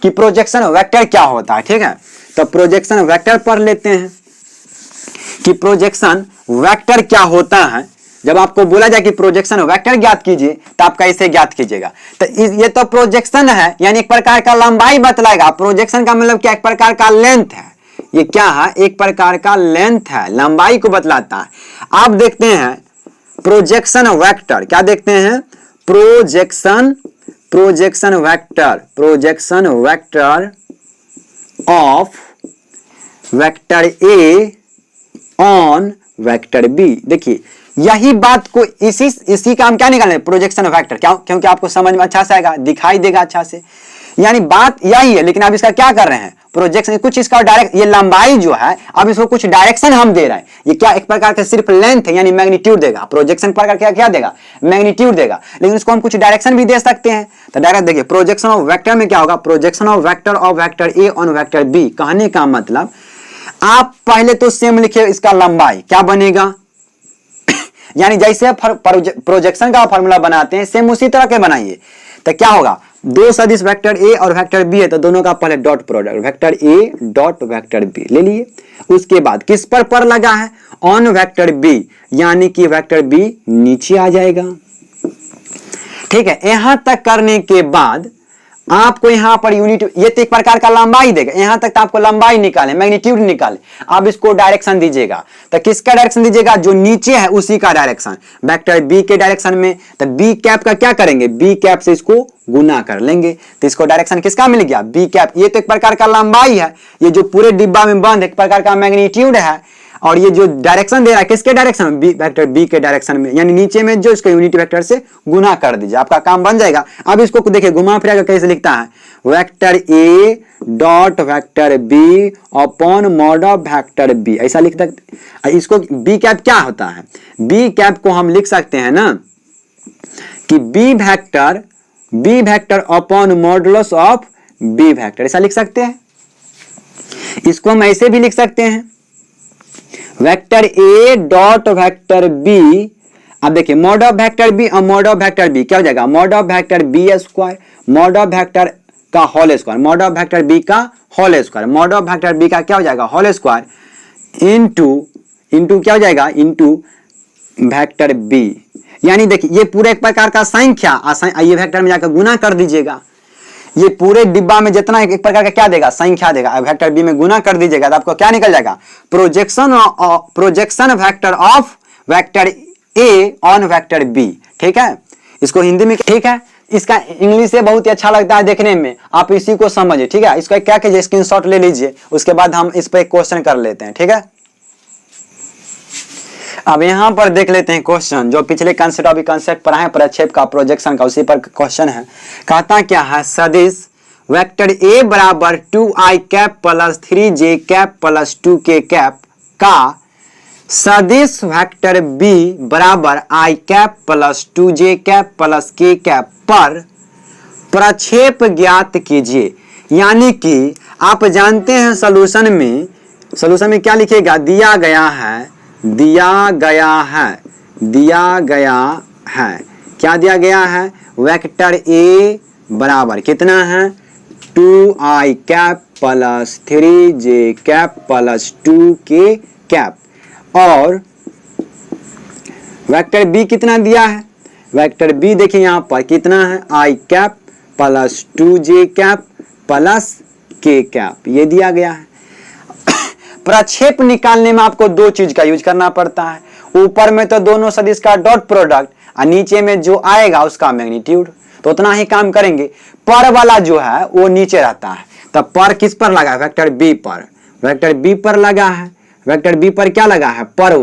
कि प्रोजेक्शन वेक्टर क्या होता है। ठीक है, तो प्रोजेक्शन वेक्टर पढ़ लेते हैं कि प्रोजेक्शन वेक्टर क्या होता है। जब आपको बोला जाए कि प्रोजेक्शन वेक्टर ज्ञात कीजिए तो आप कैसे ज्ञात कीजिएगा, तो ये तो प्रोजेक्शन है, यानी एक प्रकार का लंबाई बतलाएगा। प्रोजेक्शन का मतलब क्या, एक प्रकार का लेंथ है, ये क्या है, एक प्रकार का लेंथ है, लंबाई को बतलाता है। आप देखते हैं प्रोजेक्शन वेक्टर, क्या देखते हैं, projection vector of vector A on vector B. देखिए यही बात को इसी का हम क्या निकालें, प्रोजेक्शन वेक्टर, क्या, क्योंकि आपको समझ में अच्छा से आएगा, दिखाई देगा अच्छा से, यानी बात यही है। लेकिन आप इसका क्या कर रहे हैं, प्रोजेक्शन कुछ इसका डायरेक्ट, ये लंबाई जो है अब इसको कुछ डायरेक्शन हम दे रहे हैं। ये क्या, एक प्रकार का सिर्फ लेंथ है, यानी मैग्नीट्यूड देगा। प्रोजेक्शन प्रकार क्या देगा, मैग्नीट्यूड देगा, लेकिन इसको हम कुछ डायरेक्शन भी दे सकते हैं। तो डायरेक्ट देखिए प्रोजेक्शन ऑफ वेक्टर में क्या होगा, projection of vector A on vector B. कहने का मतलब आप पहले तो सेम लिखिए, इसका लंबाई क्या बनेगा, यानी जैसे प्रोजेक्शन का फॉर्मूला बनाते हैं सेम उसी तरह के बनाइए। तो क्या होगा, दो सदिश वेक्टर ए और वेक्टर बी है तो दोनों का पहले dot product vector A dot vector B ले लिए। उसके बाद किस पर लगा है, ऑन वेक्टर बी, यानी कि वेक्टर बी नीचे आ जाएगा। ठीक है, यहां तक करने के बाद आपको यहां पर यूनिट, ये तो एक प्रकार का लंबाई देगा, यहां तक तो आपको लंबाई निकाले, मैग्नीट्यूड निकाले, अब इसको डायरेक्शन दीजिएगा। तो किसका डायरेक्शन दीजिएगा, जो नीचे है उसी का डायरेक्शन, वेक्टर बी के डायरेक्शन में। तो बी कैप का क्या करेंगे, बी कैप से इसको गुना कर लेंगे, तो इसको डायरेक्शन किसका मिल गया, बी कैप। ये तो एक प्रकार का लंबाई है, ये जो पूरे डिब्बा में बंद एक प्रकार का मैग्नीट्यूड है, और ये जो डायरेक्शन दे रहा है किसके डायरेक्शन में, बी वेक्टर बी के डायरेक्शन में, यानी नीचे में जो इसको यूनिट वेक्टर से गुना कर दीजिए, आपका काम बन जाएगा। अब इसको देखिए घुमा फिरा कर कैसे लिखता है, vector A dot vector B upon mod of vector B, ऐसा लिख सकते। इसको बी कैप क्या होता है, बी कैप को हम लिख सकते हैं ना कि B vector upon modulus of B vector, ऐसा लिख सकते हैं। इसको हम ऐसे भी लिख सकते हैं, vector A dot vector B. अब देखिए मॉड ऑफ वेक्टर बी और मॉड ऑफ वेक्टर बी क्या हो जाएगा, mod of vector B square, mod of vector का whole square, mod of vector B का whole square, mod of vector B का क्या हो जाएगा, होल स्क्वायर इनटू क्या हो जाएगा, इनटू वेक्टर बी। यानी देखिए ये पूरे एक प्रकार का संख्या, ये वेक्टर में जाकर गुना कर दीजिएगा, ये पूरे डिब्बा में जितना एक प्रकार का क्या देगा, संख्या देगा, वेक्टर बी में गुना कर दीजिएगा तो आपको क्या निकल जाएगा, projection vector of vector A on vector B. ठीक है, इसको हिंदी में, ठीक है, इसका इंग्लिश से बहुत ही अच्छा लगता है देखने में, आप इसी को समझिए। ठीक है, इसका क्या कीजिए, स्क्रीनशॉट ले लीजिए, उसके बाद हम इस पर एक क्वेश्चन कर लेते हैं। ठीक है, अब यहां पर देख लेते हैं क्वेश्चन, जो पिछले कंसेप्ट पढ़ा है प्रक्षेप का, प्रोजेक्शन का, उसी पर क्वेश्चन है। कहता क्या है, सदिश वेक्टर ए बराबर 2i cap plus 3j cap plus 2k cap का सदिश वेक्टर बी बराबर i cap plus 2j cap plus k cap पर प्रक्षेप ज्ञात कीजिए। यानी कि आप जानते हैं सॉल्यूशन में क्या लिखेगा, दिया गया है, क्या दिया गया है, वेक्टर ए बराबर कितना है, 2i cap plus 3j cap plus 2k cap, और वेक्टर बी कितना दिया है, वेक्टर बी देखिए यहां पर कितना है, i cap plus 2j cap plus k cap, ये दिया गया है। प्रक्षेप निकालने में आपको दो चीज का यूज करना पड़ता है, ऊपर में तो दोनों सदिश का डॉट प्रोडक्ट और नीचे में जो आएगा उसका मैग्नीट्यूड, तो उतना ही काम करेंगे। पर वाला जो है वो नीचे रहता है, तब पर किस पर लगा है, वेक्टर बी पर, वेक्टर बी पर लगा है, वेक्टर बी पर क्या लगा है, पर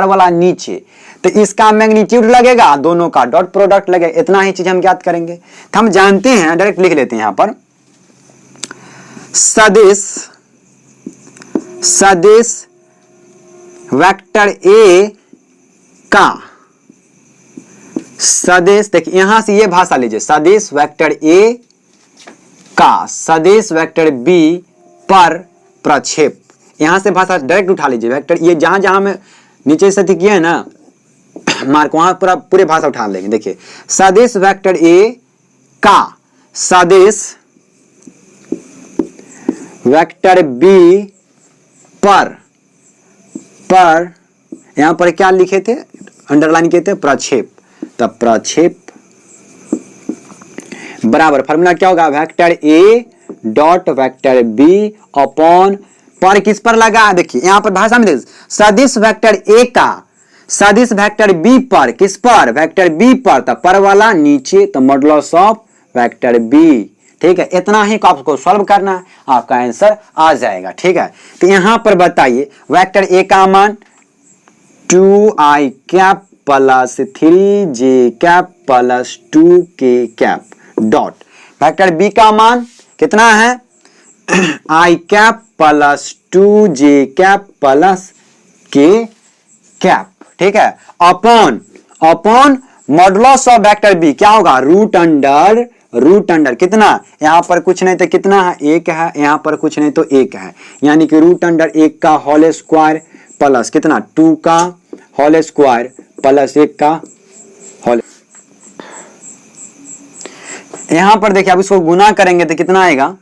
वाला नीचे, तो इसका मैग्नीट्यूड लगेगा, दोनों का डॉट प्रोडक्ट लगेगा। इतना ही चीज हम ज्ञात करेंगे, तो हम जानते हैं, डायरेक्ट लिख लेते हैं यहां पर, सदिश वेक्टर ए का सदिश, देखिए यहां से ये भाषा लीजिए, सदिश वेक्टर ए का सदिश वेक्टर बी पर प्रक्षेप, यहां से भाषा डायरेक्ट उठा लीजिए, वेक्टर ये जहां जहां में नीचे से किए है ना मार्क, वहां पूरे भाषा उठा लेंगे। देखिए सदिश वेक्टर ए का सदिश वेक्टर बी पर यहां पर क्या लिखे थे, अंडरलाइन किए थे, प्रक्षेप, तब प्रक्षेप बराबर फॉर्मूला क्या होगा, vector A dot vector B upon पर किस पर लगा, देखिए यहां पर भाषा में देखिए, सदिश वेक्टर ए का सदिश वेक्टर बी पर, किस पर, वेक्टर बी पर, तब पर वाला नीचे, तो मॉडुलस ऑफ वेक्टर बी। ठीक है, इतना ही आपको सॉल्व करना है, आपका आंसर आ जाएगा। ठीक है, तो यहां पर बताइए वेक्टर ए का मान 2i cap plus 3j cap plus 2k cap dot, vector B का मान कितना है, i cap plus 2j cap plus k cap. ठीक है, upon modulus of vector B क्या होगा, रूट अंडर कितना, यहां पर कुछ नहीं तो कितना है, एक है, यहां पर कुछ नहीं तो एक है, यानी कि रूट अंडर 1 का होल स्क्वायर प्लस कितना, 2 का होल स्क्वायर प्लस 1 का होल। यहां पर देखिए, अब इसको गुना करेंगे तो कितना आएगा,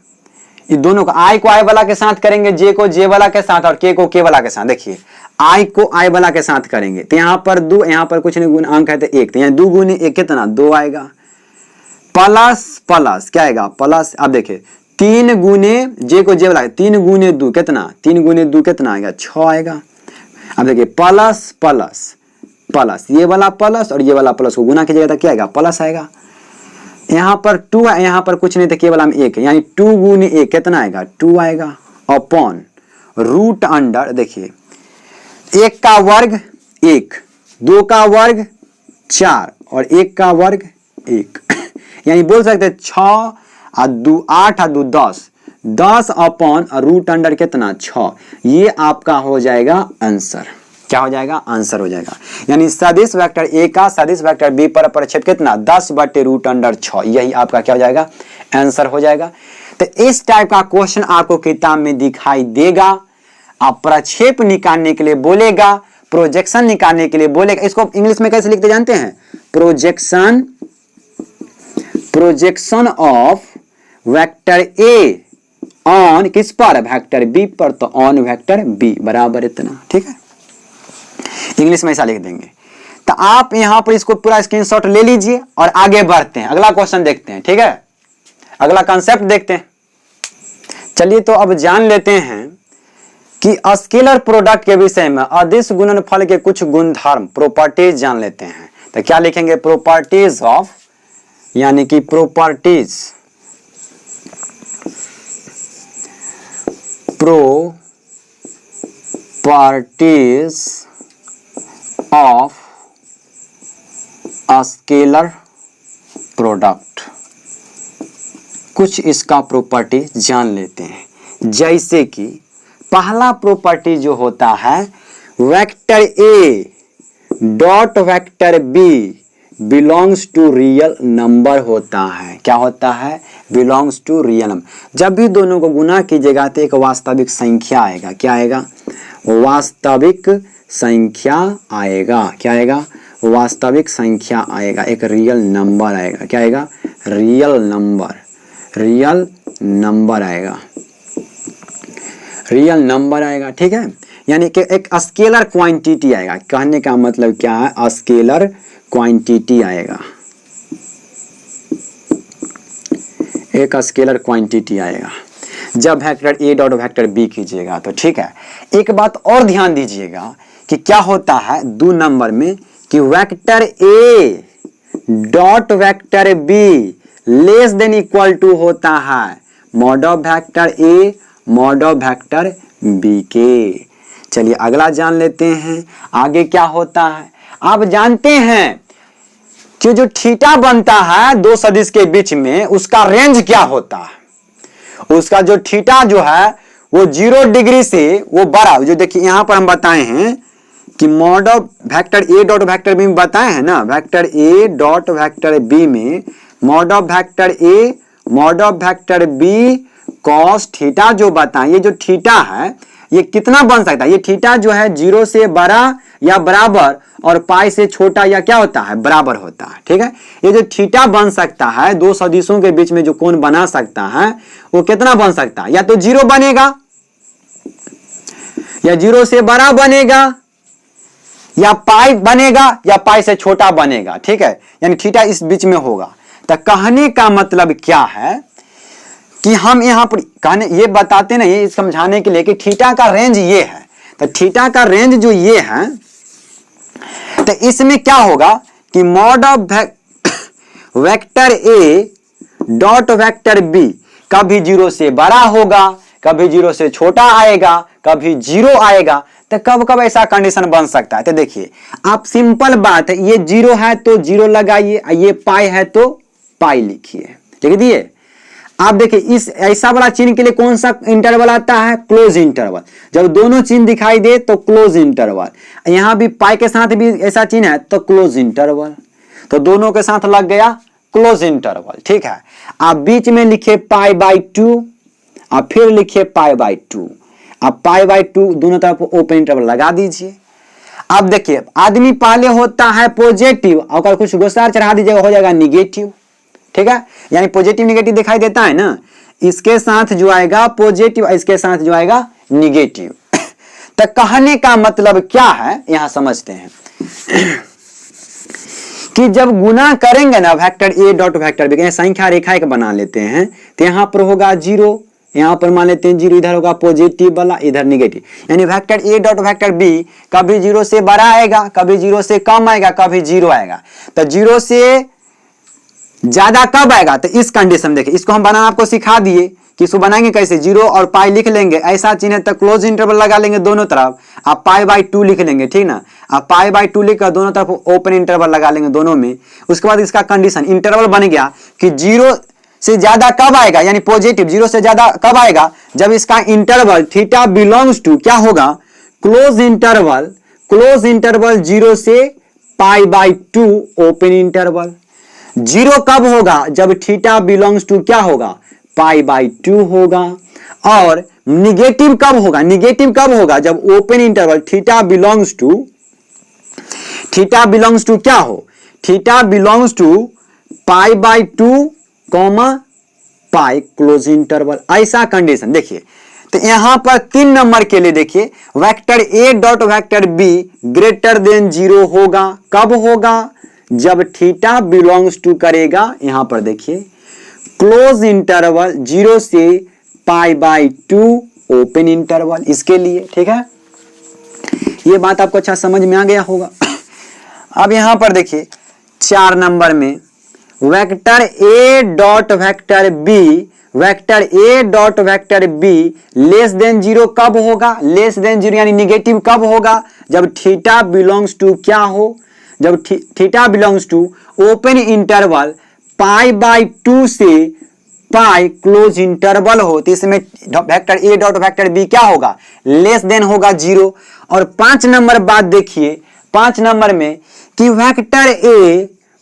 ये दोनों का i को i वाला के साथ करेंगे, j को j वाला के साथ और k को k वाला के साथ। देखिए i को i वाला के साथ करेंगे तो यहाँ पर 2, यहाँ पर कुछ नहीं, गुण अंक है तो 1, तो यहाँ 2 गुने 1 कितना 2 आएगा, प्लस प्लस क्या आएगा प्लस। अब देखिए 3 गुने j को j वाला 3 गुने 2 कितना, 3 गुने 2 कितना आएगा 6 आएगा। अब देखिए प्लस प्लस प्लस, ये वाला प्लस और ये वाला प्लस को गुना कीजिएगा तो क्या आएगा प्लस आएगा। यहाँ पर 2 है, यहाँ पर कुछ नहीं तो केवल हम 1 है, यानी 2 गुने 1 कितना आएगा 2 आएगा, अपॉन रूट अंडर। देखिए 1 का वर्ग 1, 2 का वर्ग 4 और 1 का वर्ग 1 यानी बोल सकते 6 और 2 8 और 2 10, 10 अपॉन रूट अंडर कितना 6। ये आपका हो जाएगा आंसर। क्या हो जाएगा आंसर हो जाएगा। यानी सदिश वेक्टर ए का सदिश वेक्टर बी पर प्रक्षेप कितना 10/√6, यही आपका क्या हो जाएगा आंसर हो जाएगा। तो इस टाइप का क्वेश्चन आपको किताब में दिखाई देगा। आप प्रक्षेप निकालने के लिए बोलेगा, प्रोजेक्शन निकालने के लिए बोलेगा। इसको इंग्लिश में कैसे लिखते जानते हैं, projection of vector A on किस पर, वेक्टर बी पर, तो ऑन वेक्टर बी बराबर इतना। ठीक है, इंग्लिश में ऐसा लिख देंगे। तो आप यहां पर इसको पूरा स्क्रीनशॉट ले लीजिए और आगे बढ़ते हैं, अगला क्वेश्चन देखते हैं। ठीक है, अगला कंसेप्ट देखते हैं। चलिए तो अब जान लेते हैं कि स्केलर प्रोडक्ट के विषय में अदिश गुणनफल के कुछ गुणधर्म प्रॉपर्टीज जान लेते हैं। तो क्या लिखेंगे, प्रॉपर्टीज ऑफ, यानी कि प्रॉपर्टीज ऑफ स्केलर प्रोडक्ट। कुछ इसका प्रॉपर्टी जान लेते हैं। जैसे कि पहला प्रॉपर्टी जो होता है, vector A dot vector B belongs to real number होता है। क्या होता है, बिलोंग्स टू रियल नंबर। जब भी दोनों को गुना कीजिएगा तो एक वास्तविक संख्या आएगा। क्या आएगा, वास्तविक संख्या आएगा। क्या आएगा, वास्तविक संख्या आएगा, एक रियल नंबर आएगा। क्या आएगा, रियल नंबर, रियल नंबर आएगा, रियल नंबर आएगा। ठीक है, यानी कि एक स्केलर क्वांटिटी आएगा। कहने का मतलब क्या है, स्केलर क्वांटिटी आएगा, एक स्केलर क्वांटिटी आएगा जब vector A dot vector B कीजिएगा तो। ठीक है, एक बात और ध्यान दीजिएगा कि क्या होता है 2 नंबर में कि vector A dot vector B less than equal to होता है mod of vector A mod of vector B के। चलिए अगला जान लेते हैं आगे क्या होता है। आप जानते हैं कि जो थीटा बनता है दो सदिश के बीच में, उसका रेंज क्या होता है। उसका जो थीटा जो है वो 0 डिग्री से वो बड़ा, जो देखिए यहां पर हम बताए हैं कि mod of vector A dot vector B में बताए हैं ना, vector A dot vector B में mod of vector A mod of vector B cos theta जो बताएं, ये जो थीटा है ये कितना बन सकता है। ये थीटा जो है 0 से बड़ा या बराबर और पाई से छोटा या क्या होता है, बराबर होता है। ठीक है, ये जो थीटा बन सकता है दो सदिशों के बीच में जो कोण बना सकता है वो कितना बन सकता है, या तो 0 बनेगा या 0 से बड़ा बनेगा या पाई बनेगा या पाई से छोटा बनेगा। ठीक है, यानी थीटा इस बीच में होगा। तो कहने का मतलब क्या है कि हम यहां पर कहने ये बताते नहीं, ये समझाने के लिए कि थीटा का रेंज ये है। तो थीटा का रेंज जो ये है, तो इसमें क्या होगा कि mod of vector A dot vector B कभी 0 से बड़ा होगा, कभी 0 से छोटा आएगा, कभी 0 आएगा। तो कब कब ऐसा कंडीशन बन सकता है। तो देखिए आप सिंपल बात है, ये 0 है तो 0 लगाइए, ये पाई है तो पाई लिखिए। ठीक है, आप देखिए इस ऐसा वाला चिन्ह के लिए कौन सा इंटरवल आता है, क्लोज इंटरवल। जब दोनों चिन्ह दिखाई दे तो क्लोज इंटरवल। यहां भी पाई के साथ भी ऐसा चिन्ह है तो क्लोज इंटरवल, तो दोनों के साथ लग गया क्लोज इंटरवल। ठीक है, आप बीच में लिखे पाई बाई 2, आप फिर लिखे पाई बाई 2, आप पाई बाई 2 दोनों तरफ ओपन इंटरवल लगा दीजिए। अब देखिए आदमी पहले होता है पॉजिटिव, अगर कुछ गुस्सा चढ़ा दीजिएगा हो जाएगा निगेटिव। ठीक है, यानी पॉजिटिव निगेटिव दिखाई देता है ना, इसके साथ जो आएगा पॉजिटिव, इसके साथ जो आएगा निगेटिव। तो कहने का मतलब क्या है यहां समझते हैं कि जब गुना करेंगे ना vector A dot vector B, संख्या रेखा एक बना लेते हैं, तो यहां पर होगा 0, यहां पर मान लेते हैं 0, इधर होगा पॉजिटिव वाला, इधर निगेटिव, यानी vector A dot vector B कभी 0 से बड़ा आएगा, कभी 0 से कम आएगा, कभी 0 आएगा। तो 0 से ज्यादा कब आएगा, तो इस कंडीशन देखिए, इसको हम बनाना आपको सिखा दिए कि इसको बनाएंगे कैसे, 0 और पाई लिख लेंगे, ऐसा चिन्ह तक क्लोज इंटरवल लगा लेंगे दोनों तरफ, आप पाई बाई 2 लिख लेंगे, ठीक ना, आप पाई बाई 2 लिखकर दोनों तरफ ओपन इंटरवल लगा लेंगे दोनों में। उसके बाद इसका कंडीशन इंटरवल बन गया कि 0 से ज्यादा कब आएगा, यानी पॉजिटिव 0 से ज्यादा कब आएगा, जब इसका इंटरवल थीटा बिलोंग्स टू क्या होगा, क्लोज इंटरवल 0 से पाई बाई 2 ओपन इंटरवल। 0 कब होगा, जब थीटा बिलोंग्स टू क्या होगा, पाई बाई 2 होगा। और निगेटिव कब होगा, जब open interval theta belongs to क्या हो, theta belongs to pi by 2 comma pi close interval, ऐसा कंडीशन। देखिए तो यहां पर 3 नंबर के लिए देखिए vector A dot vector B greater than 0 होगा, कब होगा, जब थीटा बिलोंग्स टू करेगा, यहां पर देखिए क्लोज इंटरवल 0 से पाई बाई 2 ओपन इंटरवल, इसके लिए, ठीक है, ये बात आपको अच्छा समझ में आ गया होगा। अब यहां पर देखिए 4 नंबर में vector A dot vector B less then 0 कब होगा, लेस देन 0 यानी निगेटिव कब होगा, जब थीटा बिलोंग्स टू क्या हो, जब theta belongs to open interval pi by 2 से पाई क्लोज इंटरवल हो, तो इसमें vector A dot vector B क्या होगा, लेस देन होगा 0। और 5 नंबर बात देखिए, 5 नंबर में कि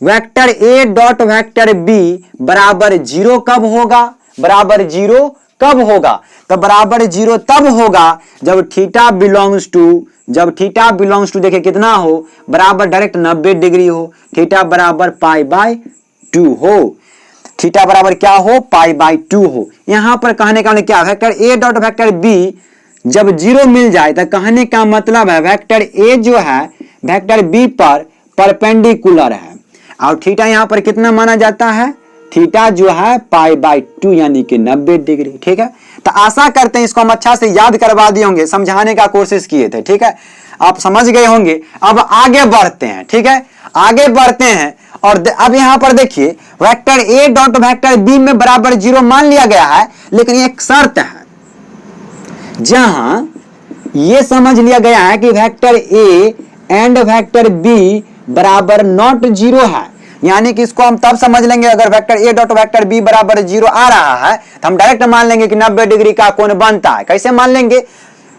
vector A dot vector B बराबर 0 कब होगा, बराबर 0 कब होगा, तो बराबर 0 तब होगा जब थीटा बिलोंग्स टू देखिए कितना हो, बराबर डायरेक्ट 90 डिग्री हो, थीटा बराबर पाई बाई 2 हो, थीटा बराबर क्या हो, पाई बाई 2 हो। यहां पर कहने का मतलब क्या, vector A dot vector B जब 0 मिल जाए तो कहने का मतलब है वेक्टर ए जो है वेक्टर बी पर परपेंडिकुलर है, और थीटा यहां पर कितना माना जाता है, थीटा जो है पाई बाई 2 यानी कि 90 डिग्री, ठीक है। तो आशा करते हैं इसको हम अच्छा से याद करवा दिए होंगे, समझाने का कोशिश किए थे, ठीक है, आप समझ गए होंगे। अब आगे बढ़ते हैं, ठीक है, आगे बढ़ते हैं। और अब यहां पर देखिए vector A dot vector B में बराबर 0 मान लिया गया है, लेकिन एक शर्त है, जहां यह समझ लिया गया है कि vector A and vector B बराबर नॉट 0 है, यानी कि इसको हम तब समझ लेंगे अगर vector A dot vector B बराबर 0 आ रहा है तो हम डायरेक्ट मान लेंगे कि 90 डिग्री का कोण बनता है। कैसे मान लेंगे,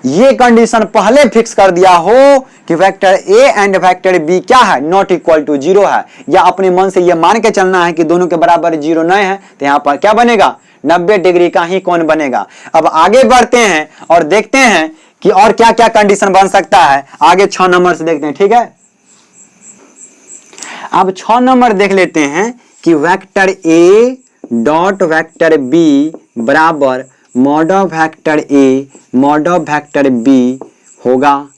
ये कंडीशन पहले फिक्स कर दिया हो कि vector A and vector B क्या है, नॉट इक्वल टू 0 है, या अपने मन से ये मान के चलना है कि दोनों के बराबर 0 नहीं है, तो यहां पर क्या बनेगा, 90 डिग्री का ही कोण बनेगा। अब आगे बढ़ते हैं और देखते हैं कि और क्या क्या कंडीशन बन सकता है, आगे 6 नंबर से देखते हैं, ठीक है। अब 6 नंबर देख लेते हैं कि vector A dot vector B बराबर mod of vector A mod of vector B होगा।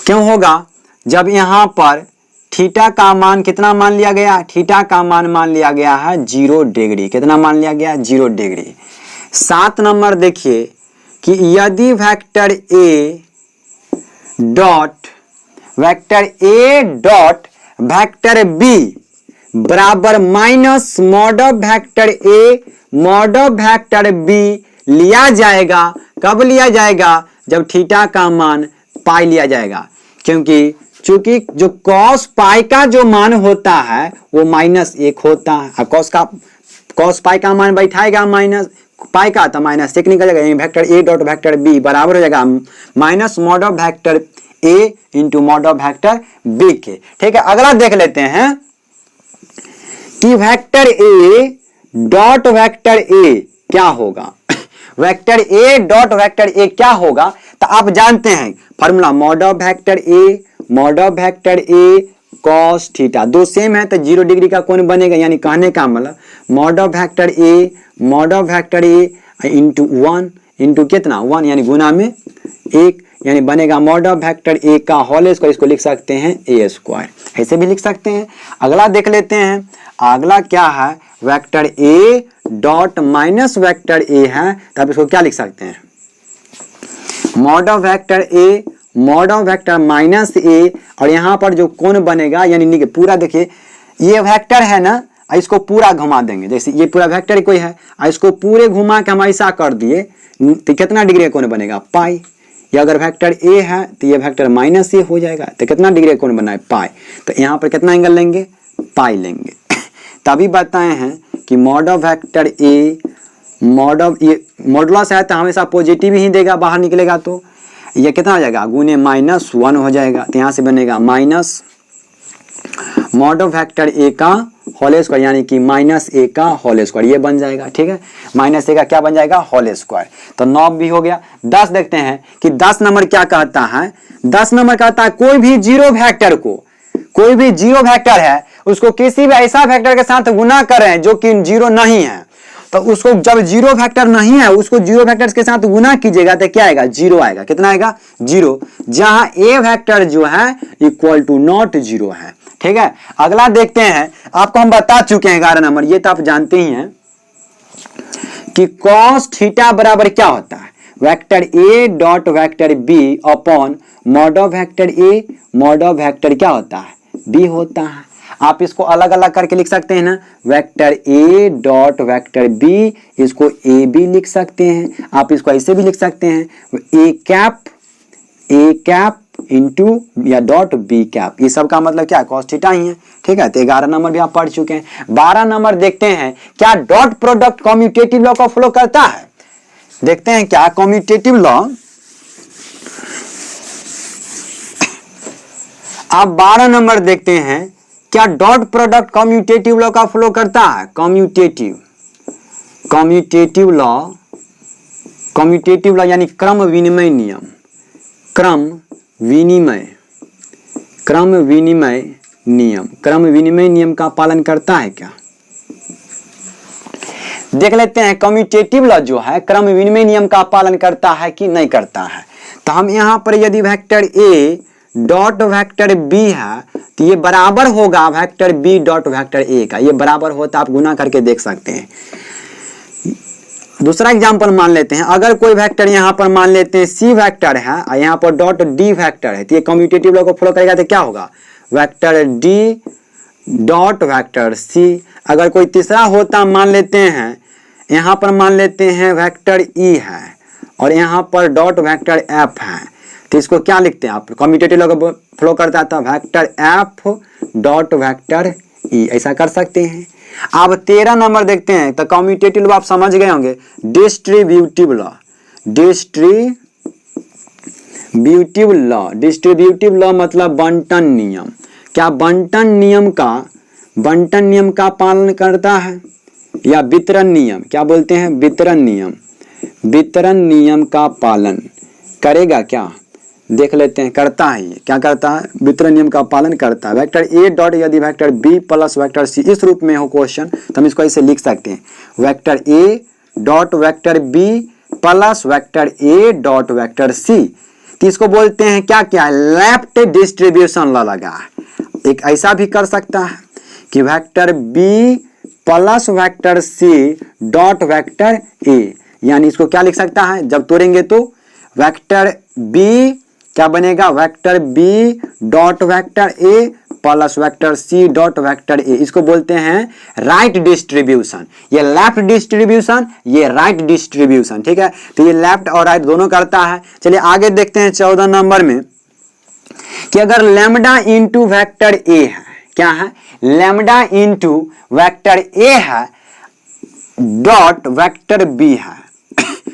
क्यों होगा, जब यहां पर थीटा का मान कितना मान लिया गया, थीटा का मान लिया गया है 0 डिग्री, कितना मान लिया गया, 0 डिग्री। 7 नंबर देखिए कि यदि vector A dot vector B बराबर minus mod of vector A mod of vector B लिया जाएगा, कब लिया जाएगा, जब थीटा का मान पाई लिया जाएगा, क्योंकि जो कॉस पाई का जो मान होता है वो -1 होता है, कॉस पाई का मान बैठाएगा माइनस पाई का, तो -1 निकल जाएगा, vector A dot vector B बराबर हो जाएगा minus mod of vector A into mod of vector B के, ठीक है। अगला देख लेते हैं कि vector A dot vector A क्या होगा, vector A dot vector A क्या होगा, तो आप जानते हैं formula mod of vector A cos theta, दो सेम है तो 0 डिग्री का कोण बनेगा। यानी कहने का मतलब mod of vector A into 1 into कितना 1 यानी गुना में 1, यानी बनेगा मॉड ऑफ वेक्टर ए का होल स्क्वायर। इसको लिख सकते हैं ए स्क्वायर, ऐसे भी लिख सकते हैं। अगला देख लेते हैं, अगला क्या है, vector A dot minus vector ए है, तब इसको क्या लिख सकते हैं, मॉड ऑफ वेक्टर माइनस ए, और यहाँ पर जो कोण बनेगा यानी पूरा देखिए ये वेक्टर है ना, इसको पूरा घुमा देंगे, जैसे ये पूरा वेक्टर कोई है, इसको पूरे घुमा के हम ऐसा कर दिए तो कितना डिग्री का कोण बनेगा पाई। या अगर वेक्टर ए है तो ये वेक्टर माइनस ए हो जाएगा, तो कितना डिग्री का कोण बना है पाई, तो यहाँ पर कितना एंगल लेंगे पाई लेंगे। तभी बताए हैं कि मॉड ऑफ वेक्टर ए ये मॉडुलस है तो हमेशा पॉजिटिव ही देगा, बाहर निकलेगा तो ये कितना हो जाएगा गुने -1 हो जाएगा, तो यहाँ से बनेगा minus mod of vector A का होल स्क्वायर यानी कि -a का होल स्क्वायर, ये बन जाएगा। ठीक है, -a का क्या बन जाएगा होल स्क्वायर, तो 9 भी हो गया। 10 देखते हैं कि 10 नंबर क्या कहता है, 10 नंबर कहता है कोई भी जीरो वेक्टर है उसको किसी भी ऐसा वेक्टर के साथ गुना करें जो कि जीरो नहीं है, तो उसको जब जीरो वेक्टर नहीं है उसको जीरो वेक्टर के साथ गुना कीजिएगा तो क्या आएगा जीरो आएगा। कितना आएगा 0, जहां ए वेक्टर जो है इक्वल टू नॉट 0 है। ठीक है, अगला देखते हैं, आपको हम बता चुके हैं 11 नंबर, ये तो आप जानते ही हैं कि कॉस थीटा बराबर क्या होता है, vector A dot vector B upon mod of vector A mod of vector क्या होता है बी होता है। आप इसको अलग अलग करके लिख सकते हैं ना, vector A dot vector B, इसको ए बी लिख सकते हैं। आप इसको ऐसे भी लिख सकते हैं ए कैप इंटू या डॉट बी कैप, ये सब का मतलब क्या है कॉस थीटा ही है। ठीक है, तो 11 नंबर भी आप पढ़ चुके हैं। 12 नंबर देखते हैं, क्या डॉट प्रोडक्ट कम्यूटेटिव लॉ को फॉलो करता है, देखते हैं क्या कम्यूटेटिव लॉ। आप 12 नंबर देखते हैं, क्या डॉट प्रोडक्ट कम्यूटेटिव लॉ का फॉलो करता है, कम्यूटेटिव लॉ यानी क्रम विनिमय नियम का पालन करता है क्या, देख लेते हैं कम्यूटेटिव लॉ जो है क्रम विनिमय नियम का पालन करता है कि नहीं करता है। तो हम यहां पर यदि vector A dot vector B है तो ये बराबर होगा vector B dot vector A का, ये बराबर होता आप गुना करके देख सकते हैं। दूसरा एग्जांपल मान लेते हैं, अगर कोई वेक्टर यहाँ पर मान लेते हैं सी वेक्टर है और यहाँ पर डॉट डी वेक्टर है, तो ये कम्यूटेटिव लॉ को फॉलो करेगा तो क्या होगा vector D dot vector C. अगर कोई तीसरा होता मान लेते हैं, यहाँ पर मान लेते हैं वेक्टर ई है और यहाँ पर डॉट वेक्टर एफ है, तो इसको क्या लिखते हैं आप, कम्यूटेटिव लॉ को फॉलो करता था vector F dot vector E, ऐसा कर सकते हैं। अब 13 नंबर देखते हैं, तो कम्यूटेटिव लॉ आप समझ गए होंगे, डिस्ट्रीब्यूटिव लॉ मतलब बंटन नियम। क्या बंटन नियम का पालन करता है या वितरण नियम, क्या बोलते हैं वितरण नियम का पालन करेगा क्या, देख लेते हैं, करता है ये क्या करता है वितरण नियम का पालन करता है। वेक्टर ए डॉट यदि vector B plus vector C इस रूप में हो क्वेश्चन, तो हम इसको ऐसे लिख सकते हैं vector A dot vector B plus vector A dot vector C, तो इसको बोलते हैं क्या क्या लेफ्ट डिस्ट्रीब्यूशन लॉ लगा है। एक ऐसा भी कर सकता है कि vector B plus vector C dot vector A, यानी इसको क्या लिख सकता है जब तोड़ेंगे तो वेक्टर बी क्या बनेगा vector B dot vector A plus vector C dot vector A, इसको बोलते हैं राइट डिस्ट्रीब्यूशन। ये लेफ्ट डिस्ट्रीब्यूशन, ये राइट डिस्ट्रीब्यूशन। ठीक है, तो ये लेफ्ट और राइट दोनों करता है। चलिए आगे देखते हैं 14 नंबर में कि अगर लैम्डा इंटू वेक्टर ए है, क्या है लैम्डा इंटू वेक्टर ए है डॉट वेक्टर बी है,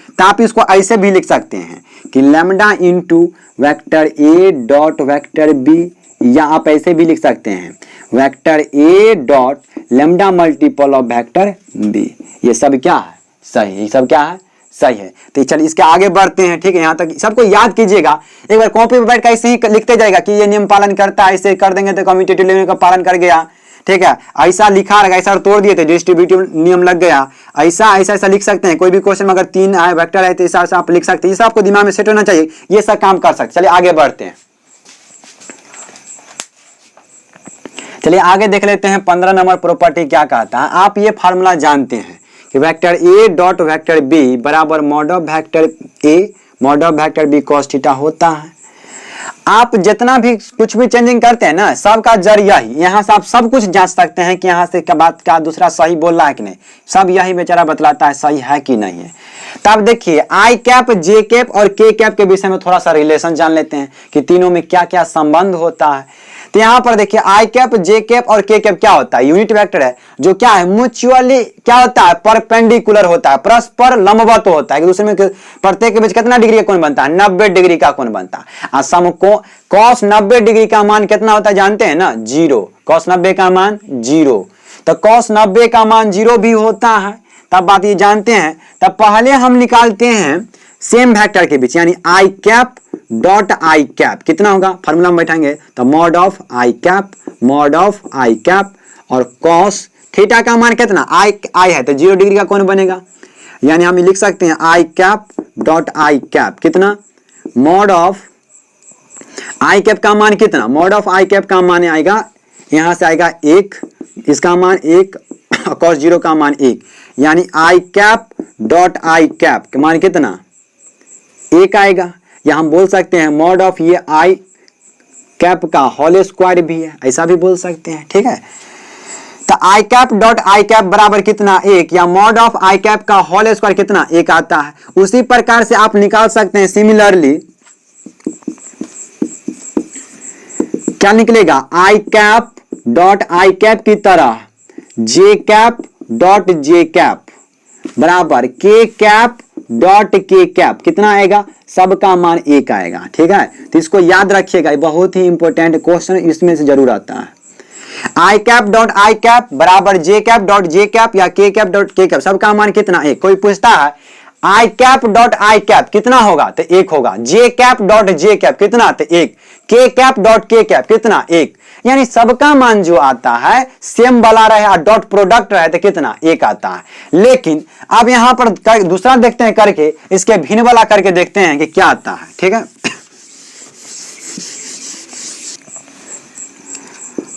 तो आप इसको ऐसे भी लिख सकते हैं कि lambda into vector A dot vector B, या आप ऐसे भी लिख सकते हैं vector A dot lambda multiple of vector B. ये सब क्या है सही, ये सब क्या है सही है। तो चलिए इसके आगे बढ़ते हैं, ठीक है। यहाँ तक सबको याद कीजिएगा, एक बार कॉपी पे बैठ कर ऐसे ही लिखते जाएगा कि ये नियम पालन करता है, ऐसे कर देंगे तो कम्यूटेटिव नियम का पालन कर गया, ठीक है। ऐसा लिखा रहेगा, ऐसा तोड़ दिए थे डिस्ट्रीब्यूटिव नियम लग गया, ऐसा ऐसा ऐसा लिख सकते हैं। कोई भी क्वेश्चन में अगर 3 आए वेक्टर है तो ऐसा ऐसा आप लिख सकते हैं। ये सब आपको दिमाग में सेट होना चाहिए, ये सब काम कर सकते। चलिए आगे बढ़ते हैं, चलिए आगे देख लेते हैं 15 नंबर प्रॉपर्टी क्या कहता है। आप ये फार्मूला जानते हैं कि vector A dot vector B बराबर mod of vector A mod of vector B cos theta होता है। आप जितना भी कुछ भी चेंजिंग करते हैं ना, सबका जड़ यही, यहाँ से आप सब कुछ जांच सकते हैं कि यहाँ से क्या बात का दूसरा सही बोल रहा है कि नहीं, सब यही बेचारा बतलाता है सही है कि नहीं है। तब देखिए आई कैप, जे कैप और के कैप के विषय में थोड़ा सा रिलेशन जान लेते हैं कि तीनों में क्या क्या संबंध होता है। तो यहाँ पर देखिए आई कैप, जे कैप और के कैप क्या होता है, यूनिट वेक्टर है जो क्या है म्यूचुअली क्या होता है, परपेंडिकुलर होता है, परस्पर लंबवत होता है। एक दूसरे में प्रत्येक के बीच कितना डिग्री का कोण बनता है, 90 डिग्री का कोण बनता है। सम को cos 90 डिग्री का मान कितना होता है जानते हैं ना, 0। cos 90 का मान 0, तो cos 90 का मान 0 भी होता है। तब बात ये जानते हैं, तब पहले हम निकालते हैं सेम वेक्टर के बीच, यानी आई कैप डॉट आई कैप कितना होगा, फार्मूला में बैठाएंगे तो मॉड ऑफ आई कैप और cos थीटा का मान कितना, आई है तो 0 डिग्री का कोण बनेगा, यानी हम लिख सकते हैं I cap dot I cap कितना, मॉड ऑफ आई कैप का मान कितना, मॉड ऑफ आई कैप का मान आएगा, यहां से आएगा 1, इसका मान 1 cos 0 का मान 1, यानी आई कैप डॉट आई कैप का मान कितना 1 आएगा। या हम बोल सकते हैं मॉड ऑफ ये आई कैप का होल स्क्वायर भी है, ऐसा भी बोल सकते हैं, ठीक है। तो I cap dot I cap बराबर कितना 1, या मॉड ऑफ आई कैप का होल स्क्वायर कितना 1 आता है। उसी प्रकार से आप निकाल सकते हैं सिमिलरली, क्या निकलेगा, आई कैप डॉट आई कैप की तरह जे कैप डॉट जे कैप बराबर के कैप डॉट के कैप कितना आएगा, सबका मान 1 आएगा, ठीक है। तो इसको याद रखिएगा, बहुत ही इंपॉर्टेंट क्वेश्चन इसमें से जरूर आता है। आई कैप डॉट आई कैप बराबर जे कैप डॉट जे कैप या के कैप डॉट के कैप, सबका मान कितना 1। कोई पूछता है आई कैप डॉट आई कैप कितना होगा तो 1 होगा, जे कैप डॉट जे कैप कितना तो 1, के कैप डॉट के कैप कितना 1, यानी सबका मान जो आता है सेम वाला रहे और डॉट प्रोडक्ट रहे तो कितना 1 आता है। लेकिन अब यहां पर दूसरा देखते हैं करके, इसके भिन्न वाला करके देखते हैं कि क्या आता है, ठीक है।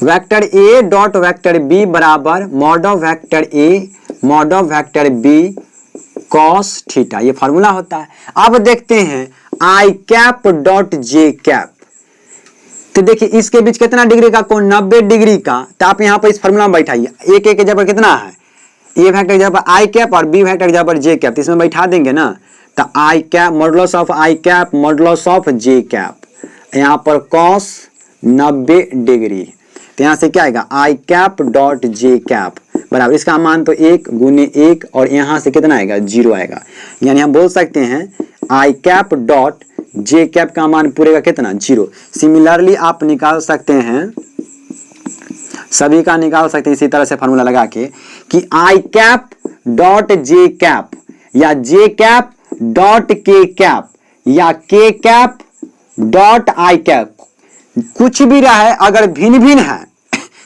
Vector A dot vector B बराबर mod of vector A mod of vector B cos theta, ये फॉर्मूला होता है। अब देखते हैं I cap dot J cap, तो देखिए इसके बीच कितना डिग्री का कोण, 90 डिग्री का। तो आप यहाँ पर इस फॉर्मूला में बैठाइए, एक एक जगह पर कितना है, ए वेक्टर जगह पर आई कैप और बी वेक्टर जगह पर जे कैप, तो इसमें बैठा देंगे ना, तो I cap modulus of I cap modulus of J cap, यहाँ पर cos 90 डिग्री, तो यहाँ से क्या आएगा आई कैप डॉट जे कैप बराबर, इसका मान तो 1 गुने 1 और यहाँ से कितना आएगा 0 आएगा, यानी हम बोल सकते हैं I cap dot J cap का मान पूरे का कितना 0। सिमिलरली आप निकाल सकते हैं, सभी का निकाल सकते हैं इसी तरह से फॉर्मूला लगा के कि आई कैप डॉट जे कैप या जे कैप डॉट के कैप या के कैप डॉट आई कैप, कुछ भी रहे अगर भिन्न भिन्न है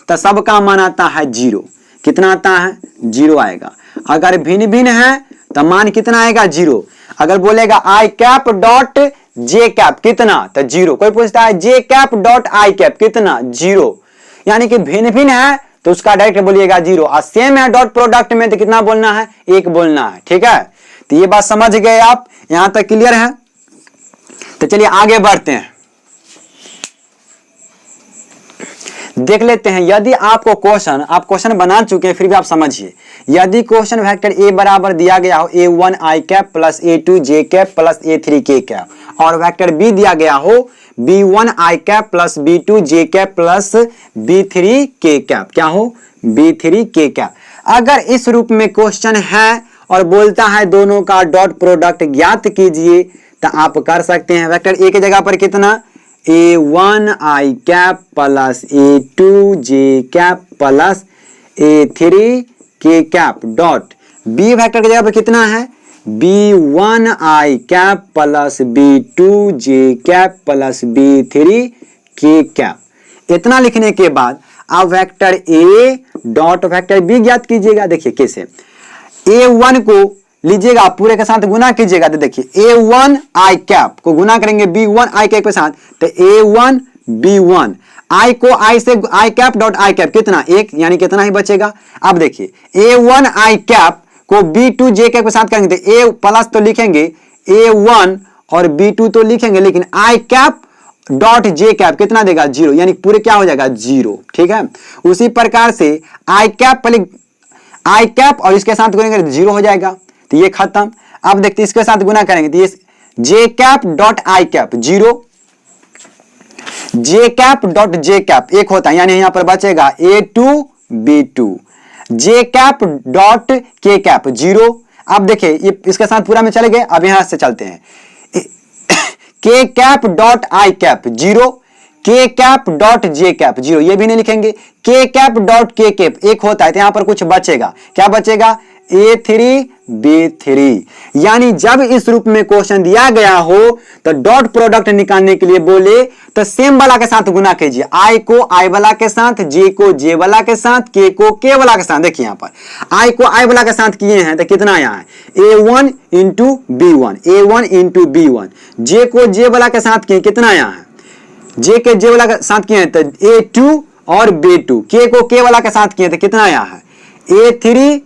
तो सबका मान आता है 0। कितना आता है 0 आएगा। अगर भिन्न भिन्न है तो मान कितना आएगा 0। अगर बोलेगा आई कैप डॉट जे कैप कितना तो 0। कोई पूछता है जे कैप डॉट आई कैप कितना 0, यानी कि भिन्न भिन्न है तो उसका डायरेक्ट बोलिएगा 0, और सेम है डॉट प्रोडक्ट में तो कितना बोलना है 1 बोलना है, ठीक है। तो ये बात समझ गए आप, यहां तक क्लियर है। तो चलिए आगे बढ़ते हैं, देख लेते हैं। यदि आपको क्वेश्चन, आप क्वेश्चन बना चुके हैं फिर भी आप समझिए, यदि क्वेश्चन वेक्टर ए बराबर दिया गया हो a1 आई कैप प्लस a2 जे कैप प्लस a3 के कैप, और वेक्टर बी दिया गया हो b1 आई कैप प्लस b2 जे कैप प्लस b3 के कैप, क्या हो b3 के कैप। अगर इस रूप में क्वेश्चन है और बोलता है दोनों का डॉट प्रोडक्ट ज्ञात कीजिए, तो आप कर सकते हैं। वेक्टर ए की जगह पर कितना a1 आई कैप प्लस a2 जे कैप प्लस a3 के कैप डॉट बी वेक्टर की जगह पर कितना है B1 I cap plus B2 J cap plus B3 K cap. इतना लिखने के बाद आप vector A dot vector B ज्ञात कीजिएगा। देखिए कैसे, A1 को लीजिएगा पूरे के साथ गुना कीजिएगा, तो देखिए A1 I कैप को गुना करेंगे B1 I कैप के साथ, तो A1 B1 I को I से I cap dot I cap कितना, एक, यानी कितना ही बचेगा। अब देखिए A1 I कैप को B2 J कैप के साथ करेंगे तो A प्लस तो लिखेंगे A1 और B2 तो लिखेंगे, लेकिन I cap dot J cap कितना देगा, 0, यानी पूरे क्या हो जाएगा 0। ठीक है, उसी प्रकार से I कैप पहले I कैप और इसके साथ गुनेंगे तो 0 हो जाएगा, तो ये खत्म। अब देखते इसके साथ गुना करेंगे तो ये J cap dot I cap 0, J cap dot J cap एक होता है, यानी यहां पर बचेगा A2 B2, J cap dot K cap 0। अब देखिए ये इसके साथ पूरा में चले गए, अब यहां से चलते हैं K cap dot I cap 0, K cap dot J cap 0, ये भी नहीं लिखेंगे। K cap dot K cap एक होता है, तो यहां पर कुछ बचेगा, क्या बचेगा A3 B3। यानी जब इस रूप में क्वेश्चन दिया गया हो तो डॉट प्रोडक्ट निकालने के लिए बोले तो सेम वाला के साथ गुना कीजिए, I को I वाला के साथ, J को J वाला के साथ, K को K वाला के साथ। देखिए यहां पर I को I वाला के साथ किए हैं तो कितना आया है A1 into B1, A1 into B1, J को J वाला के साथ किए कितना आया है, J के J वाला के साथ किए हैं तो A2 और B2, K को K वाला के साथ किए तो कितना आया है A3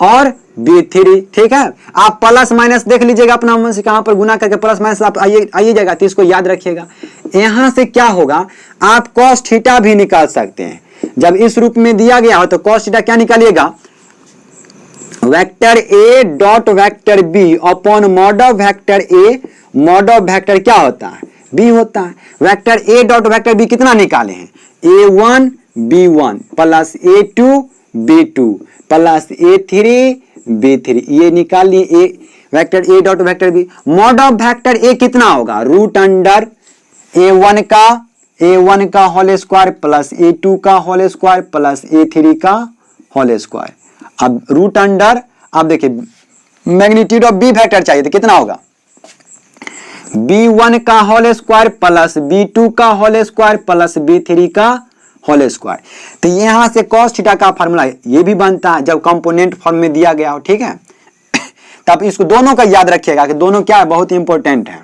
और B3। ठीक है, आप प्लस माइनस देख लीजिएगा अपना मन से, कहां पर गुना करके प्लस माइनस आप आइएगा, तो इसको याद रखिएगा। यहां से क्या होगा, आप cos थीटा भी निकाल सकते हैं। जब इस रूप में दिया गया हो तो cos थीटा क्या निकालिएगा, vector A dot vector B upon mod of vector A, mod of vector क्या होता है B होता है। Vector A dot vector B कितना निकाले हैं A1 B1 plus A2 B2 plus A3 B3, ये निकाल लिए vector A dot vector B। Mod of vector A कितना होगा, रूट अंडर A1 का होल स्क्वायर प्लस A2 का होल स्क्वायर प्लस A3 का होल स्क्वायर। अब रूट अंडर, अब देखिए मैग्नीट्यूड ऑफ B वेक्टर चाहिए तो कितना होगा B1 का होल स्क्वायर प्लस B2 का होल स्क्वायर प्लस B3 का होल स्क्वायर। तो यहां से cos थीटा का फार्मूला ये भी बनता है जब कंपोनेंट फॉर्म में दिया गया हो। ठीक है, तब इसको दोनों का याद रखिएगा कि दोनों क्या है, बहुत इंपॉर्टेंट है,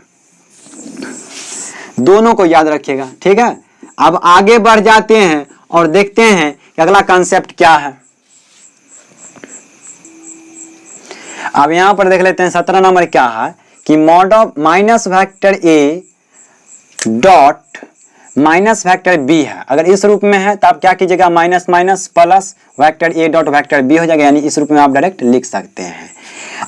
दोनों को याद रखिएगा। ठीक है, अब आगे बढ़ जाते हैं और देखते हैं कि अगला कंसेप्ट क्या है। अब यहां पर देख लेते हैं 17 नंबर क्या है कि mod of minus vector A dot minus vector B है। अगर इस रूप में है तो आप क्या कीजिएगा, minus minus plus vector A dot vector B हो जाएगा, यानी इस रूप में आप डायरेक्ट लिख सकते हैं।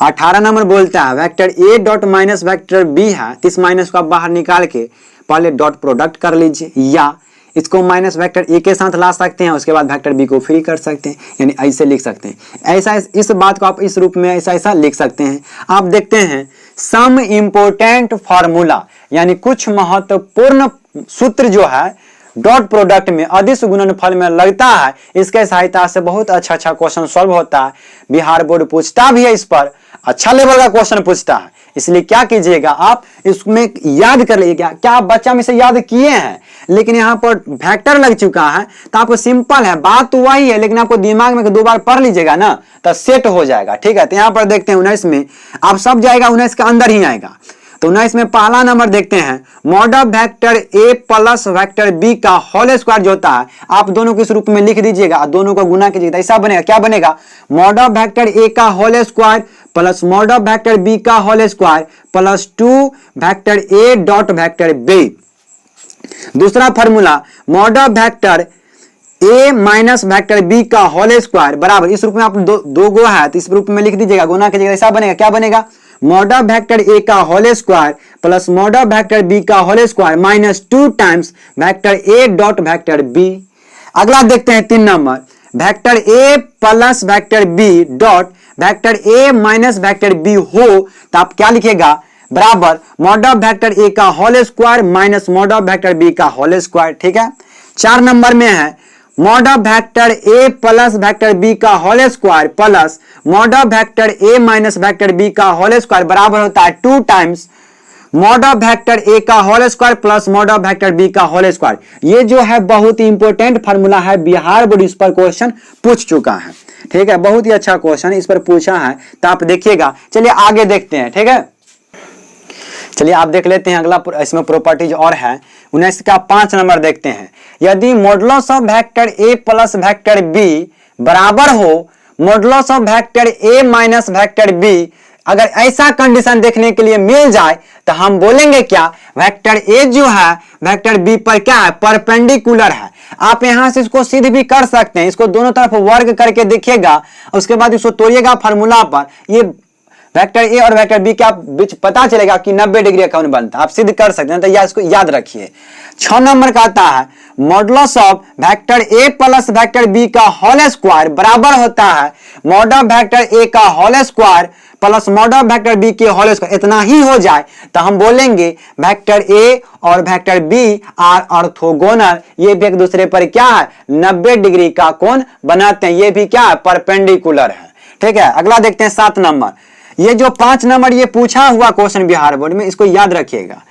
18 नंबर बोलता है vector A dot minus vector B है, तो इस माइनस को आप बाहर निकाल के पहले डॉट प्रोडक्ट कर लीजिए, या इसको माइनस वेक्टर A के साथ ला सकते हैं, उसके बाद वेक्टर B को फ्री कर सकते हैं, यानी ऐसे लिख सकते हैं। ऐसा इस बात को आप इस रूप में ऐसा लिख सकते हैं। आप देखते हैं सम इंपोर्टेंट फॉर्मूला, यानी कुछ महत्वपूर्ण सूत्र जो है डॉट प्रोडक्ट में अदिश गुणनफल में लगता है, इसके सहायता से बहुत अच्छा क्वेश्चन सॉल्व होता है। बिहार बोर्ड पूछता भी है, इस पर अच्छा लेवल का क्वेश्चन पूछता है, इसलिए क्या कीजिएगा आप इसमें याद कर लीजिएगा। क्या आप बच्चा में से याद किए हैं, लेकिन यहाँ पर वेक्टर लग चुका है तो आपको सिंपल है, बात तो वही है, लेकिन आपको दिमाग में 2 बार पढ़ लीजिएगा ना तो सेट हो जाएगा। ठीक है, तो यहाँ पर देखते हैं 19 में आप सब जाएगा, 19 के अंदर ही आएगा। तो 19 में पहला नंबर देखते हैं, mod of vector A plus vector B का होल स्क्वायर जो होता है, आप दोनों के इस रूप में लिख दीजिएगा, दोनों को गुना कीजिएगा, ऐसा बनेगा। क्या बनेगा, मॉड ऑफ वेक्टर A का whole square plus mod of vector B का whole square plus 2 vector A dot vector B। दूसरा formula, mod of vector A minus vector B का होल स्क्वायर बराबर, इस रूप में आप दो गो है तो इस रूप में लिख दीजिएगा, गुना कीजिएगा, ऐसा बनेगा। क्या बनेगा, मॉड ऑफ वेक्टर A का whole square plus mod of vector B का whole square minus 2 times vector A dot vector B। अगला देखते हैं 3 number, vector A plus vector B dot vector A minus vector B हो, तो आप क्या लिखेगा, बराबर मॉड ऑफ वेक्टर A का whole square minus mod of vector B का होल स्क्वायर। ठीक है, 4 नंबर में है mod of vector A plus vector B का whole square plus mod of vector A minus vector B का whole square बराबर होता है 2 times mod of vector A का whole square plus mod of vector B का whole square. ये जो है बहुत ही इंपॉर्टेंट फार्मूला है, बिहार बोर्ड इस पर क्वेश्चन पूछ चुका है। ठीक है, बहुत ही अच्छा क्वेश्चन इस पर पूछा है, तो आप देखिएगा। चलिए आगे देखते हैं। ठीक है, चलिए आप देख लेते हैं अगला, इसमें प्रॉपर्टीज और है। 19 का 5 नंबर देखते हैं। यदि modulus of vector A plus vector B बराबर हो modulus of vector A minus vector B, अगर ऐसा कंडीशन देखने के लिए मिल जाए तो हम बोलेंगे क्या, वेक्टर ए जो है वेक्टर बी पर क्या है, परपेंडिकुलर है। आप यहां से इसको सिद्ध भी कर सकते हैं, इसको दोनों तरफ वर्ग करके देखिएगा, उसके बाद इसको तोड़िएगा फार्मूला पर, ये वेक्टर ए और वेक्टर बी के बीच पता चलेगा कि 90 डिग्री का कौन बनता है। आप सिद्ध कर सकते हैं, तो इसको याद रखिए। 6 नंबर का आता है modulus of vector A plus vector B का होल स्क्वायर बराबर होता है मॉड ऑफ वेक्टर ए का whole square plus mod of vector B के होल स्क्वायर। इतना ही हो जाए तो हम बोलेंगे वेक्टर ए और वेक्टर बी आर ऑर्थोगोनल, ये भी एक दूसरे पर क्या है, 90 डिग्री का कोण बनाते हैं। ये भी क्या है, परपेंडिकुलर है। ठीक है, अगला देखते हैं 7 नंबर। ये जो 5 नंबर ये पूछा हुआ क्वेश्चन बिहार बोर्ड में, इसको याद रखिएगा।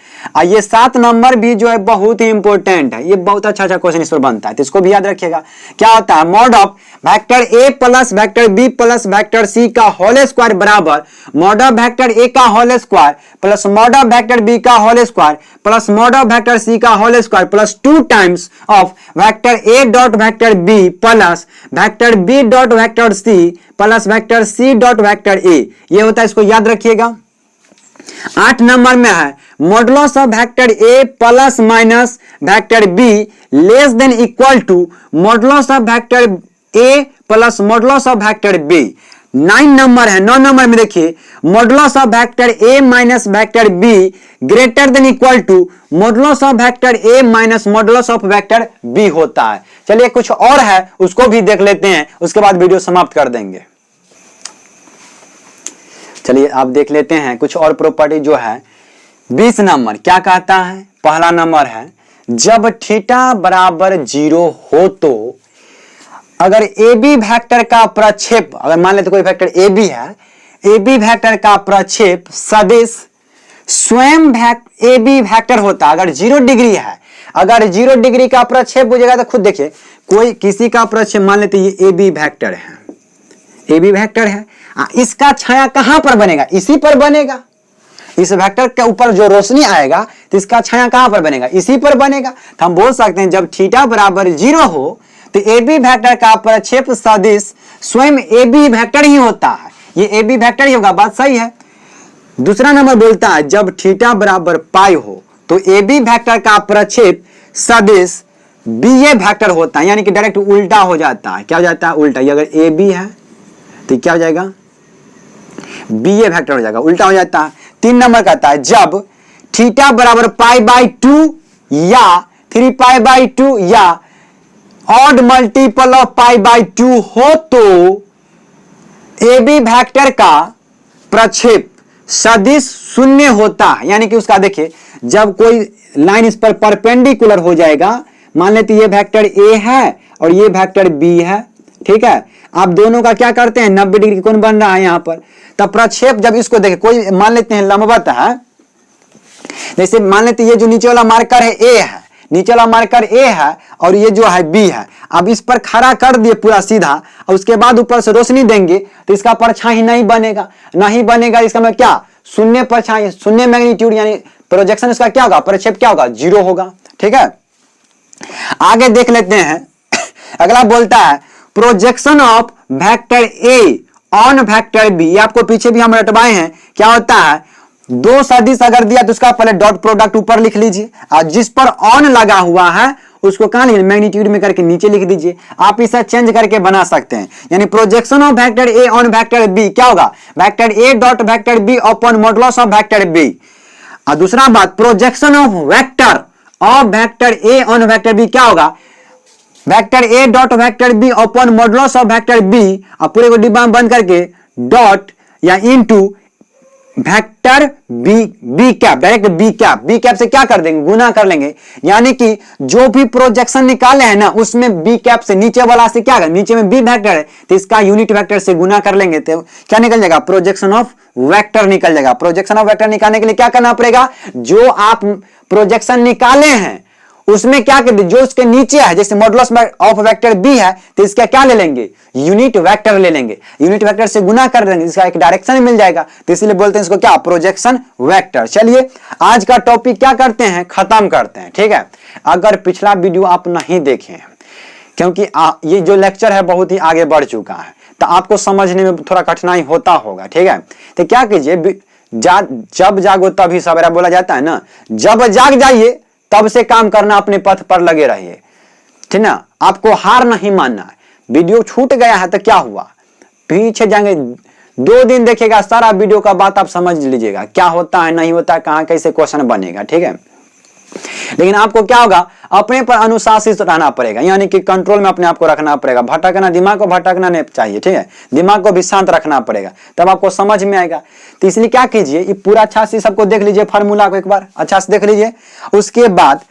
ये 7 नंबर भी जो है बहुत ही इंपॉर्टेंट है, ये बहुत अच्छा क्वेश्चन इस पर बनता है, तो इसको भी याद रखिएगा। क्या होता है, mod of vector A plus vector B plus vector C का होल स्क्वायर बराबर मॉड ऑफ वेक्टर ए का whole square plus mod of vector B का whole square plus mod of vector C का whole square plus 2 times of vector A dot vector B plus vector B dot vector C plus vector C dot vector A. ये होता है, इसको याद रखिएगा। 8 number में है modulus of vector A plus minus vector B less than equal to modulus of vector A plus modulus of vector B. 9 number है। 9 number में देखिए modulus of vector A minus vector B greater than equal to modulus of vector A minus modulus of vector B होता है। चलिए कुछ और है, उसको भी देख लेते हैं, उसके बाद वीडियो समाप्त कर देंगे। चलिए आप देख लेते हैं कुछ और प्रॉपर्टी जो है। 20 नंबर क्या कहता है, पहला नंबर है जब थीटा बराबर 0 हो तो अगर ए बी वेक्टर का प्रक्षेप, अगर मान लेते कोई वेक्टर ए बी है, ए बी वेक्टर का प्रक्षेप सदिश स्वयं ए बी वेक्टर होता, अगर 0 डिग्री है, अगर 0 डिग्री का प्रक्षेप हो जाएगा तो खुद देखिए कोई किसी का प्रक्षेप, मान लेते ये ए बी वेक्टर है, ए बी वेक्टर है, इसका छाया कहां पर बनेगा, इसी पर बनेगा। इस वेक्टर के ऊपर जो रोशनी आएगा तो इसका छाया कहां पर बनेगा, इसी पर बनेगा। तो हम बोल सकते हैं जब थीटा बराबर 0 हो तो ए बी वेक्टर का प्रक्षेप सदिश स्वयं ए बी वेक्टर ही होता है, ये ए बी वेक्टर ही होगा। बात सही है। दूसरा नंबर बोलता है जब थीटा बराबर पाई हो तो ए बी वेक्टर का प्रक्षेप सदिश बी ए वेक्टर होता है, यानी कि डायरेक्ट उल्टा हो जाता है। क्या हो जाता है, उल्टा। ये अगर ए बी है तो क्या हो जाएगा, बी ए वेक्टर हो जाएगा, उल्टा हो जाता है। 3 नंबर कहता है जब थीटा बराबर पाई बाई 2 या 3 पाई बाई 2 या odd multiple of pi by 2 हो तो ए बी वेक्टर का प्रक्षेप सदिश शून्य होता है, यानी कि उसका देखिए जब कोई लाइन इस पर परपेंडिकुलर हो जाएगा, मान लेते ये वेक्टर ए है और ये वेक्टर बी है, ठीक है, आप दोनों का क्या करते हैं 90 डिग्री कोण बन रहा है यहां पर। तब प्रक्षेप जब इसको देखें, कोई मान लेते हैं लंबवत है, जैसे मान लेते ये जो नीचे वाला मार्कर है ए है, नीचे वाला मार्कर ए है और ये जो है बी है। अब इस पर खड़ा कर दिए पूरा सीधा और उसके बाद ऊपर से रोशनी देंगे तो इसका परछाई नहीं बनेगा, नहीं बनेगा। इसका मतलब क्या, शून्य परछाई, शून्य मैग्नीट्यूड, यानी प्रोजेक्शन इसका क्या होगा, प्रक्षेप क्या होगा, 0 होगा। ठीक है, आगे देख लेते हैं। अगला बोलता है projection of vector A on vector B. ये आपको पीछे भी हम रटवाए हैं। क्या होता है, 2 सदिश अगर दिया तो उसका पहले डॉट प्रोडक्ट ऊपर लिख लीजिए और जिस पर ऑन लगा हुआ है उसको कहां लिखिए, मैग्नीट्यूड में करके नीचे लिख दीजिए। आप इसे चेंज करके बना सकते हैं, यानी projection of vector A on vector B क्या होगा, vector A dot vector B upon modulus of vector B. और दूसरा बात, projection of vector A on vector B क्या होगा, vector A dot vector B upon modulus of vector B, और पूरे को डिब्बा में बंद करके डॉट या into vector B cap, direct B cap से क्या कर देंगे, गुना कर लेंगे। यानी कि जो भी प्रोजेक्शन निकाले हैं ना उसमें बी कैप से नीचे वाला से क्या, नीचे में बी वेक्टर है तो इसका यूनिट वेक्टर से गुना कर लेंगे तो क्या निकल जाएगा, प्रोजेक्शन ऑफ वेक्टर निकल जाएगा। प्रोजेक्शन ऑफ वेक्टर निकालने के लिए क्या करना पड़ेगा, जो आप प्रोजेक्शन निकाले हैं उसमें क्या कर दे, जो उसके नीचे है, जैसे मॉडुलस ऑफ वेक्टर बी है तो इसका क्या ले लेंगे, यूनिट वेक्टर ले लेंगे, यूनिट वेक्टर से गुना कर देंगे, इसका एक डायरेक्शन मिल जाएगा तो इसलिए बोलते हैं इसको क्या, प्रोजेक्शन वेक्टर। चलिए आज का टॉपिक क्या करते हैं, खत्म करते हैं। ठीक है, अगर पिछला वीडियो आप नहीं देखे हैं क्योंकि ये जो लेक्चर है बहुत ही आगे बढ़ चुका है तो आपको समझने में थोड़ा कठिनाई होता होगा। ठीक है, तो क्या कीजिए, जब जागो तभी सवेरा बोला जाता है ना, जब जाग जाइए तब से काम करना, अपने पथ पर लगे रहिए। ठीक ना, आपको हार नहीं मानना है। वीडियो छूट गया है तो क्या हुआ, पीछे जाएंगे 2 दिन देखेगा सारा वीडियो का बात आप समझ लीजिएगा क्या होता है नहीं होता है, कहां कैसे क्वेश्चन बनेगा। ठीक है, लेकिन आपको क्या होगा, अपने पर अनुशासित रहना पड़ेगा, यानी कि कंट्रोल में अपने आप को रखना पड़ेगा। भटकना, दिमाग को भटकना नहीं चाहिए। ठीक है, दिमाग को भी शांत रखना पड़ेगा तब आपको समझ में आएगा। तो इसलिए क्या कीजिए, ये पूरा अच्छा से सबको देख लीजिए, फार्मूला को एक बार अच्छा से देख लीजिए। उसके बाद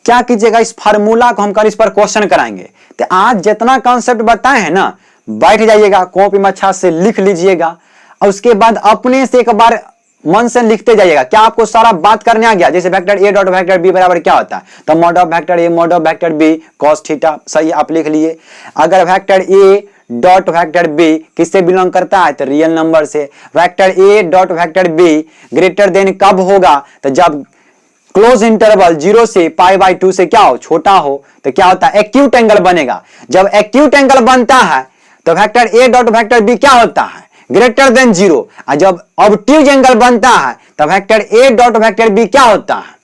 क्या कीजिएगा, इस फार्मूला को हम कल इस पर क्वेश्चन कराएंगे। तो आज जितना कॉन्सेप्ट बताए हैं ना, बैठ जाइएगा, कॉपी में अच्छा से लिख लीजिएगा और उसके बाद अपने से एक बार मन से लिखते जाइएगा। क्या आपको सारा बात करने आ गया, जैसे vector A dot vector B बराबर क्या होता है, तो mod of vector A mod of vector B cos theta, सही आप लिख लिए। अगर vector A dot vector B किससे बिलोंग करता है, तो रियल नंबर से। Vector A dot vector B greater than कब होगा, तो जब क्लोज इंटरवल 0 से π/2 से क्या हो, छोटा हो, तो क्या होता है, एक्यूट एंगल बनेगा। जब एक्यूट एंगल बनता है तो vector A dot vector B क्या होता है, ग्रेटर देन 0। और जब ऑब्ट्यूज एंगल बनता है तो vector A dot vector B क्या होता है,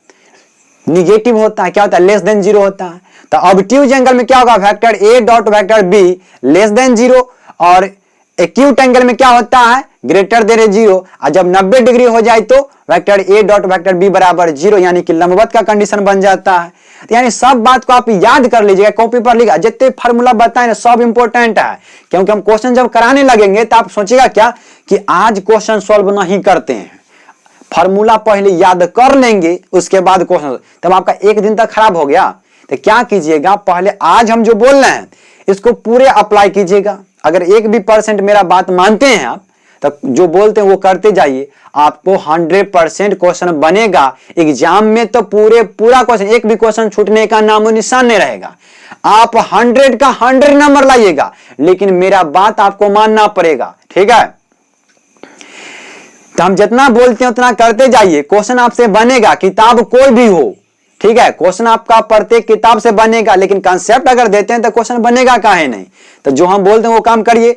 निगेटिव होता है, क्या होता है, लेस देन 0 होता है। तो ऑब्ट्यूज एंगल में क्या होगा, vector A dot vector B less then 0 और एक्यूट एंगल में क्या होता है, ग्रेटर देन 0। और जब 90 डिग्री हो जाए तो vector A dot vector B बराबर 0, यानी कि लंबवत का कंडीशन बन जाता है। तो यानी सब बात को आप याद कर लीजिएगा, कॉपी पर लिखा, जितने फार्मूला बताए ना सब इंपॉर्टेंट है, क्योंकि हम क्वेश्चन जब कराने लगेंगे तो आप सोचिएगा क्या कि आज क्वेश्चन सॉल्व नहीं करते हैं, फार्मूला पहले याद कर लेंगे उसके बाद क्वेश्चन, तब आपका एक दिन तक खराब हो गया। तो क्या कीजिएगा, पहले आज हम जो बोल रहे हैं इसको पूरे अप्लाई कीजिएगा। अगर 1% मेरा बात मानते हैं आप, तो जो बोलते हैं वो करते जाइए, आपको 100% क्वेश्चन बनेगा एग्जाम में। तो पूरा क्वेश्चन, एक भी क्वेश्चन छूटने का नामो निशान नहीं रहेगा। आप 100 का 100 नंबर लाइएगा, लेकिन मेरा बात आपको मानना पड़ेगा। ठीक है, तो हम जितना बोलते हैं उतना करते जाइए, क्वेश्चन आपसे बनेगा, किताब कोई भी हो। ठीक है, क्वेश्चन आपका प्रत्येक किताब से बनेगा, लेकिन कंसेप्ट अगर देते हैं तो क्वेश्चन बनेगा काहे नहीं। तो जो हम बोलते हैं वो काम करिए।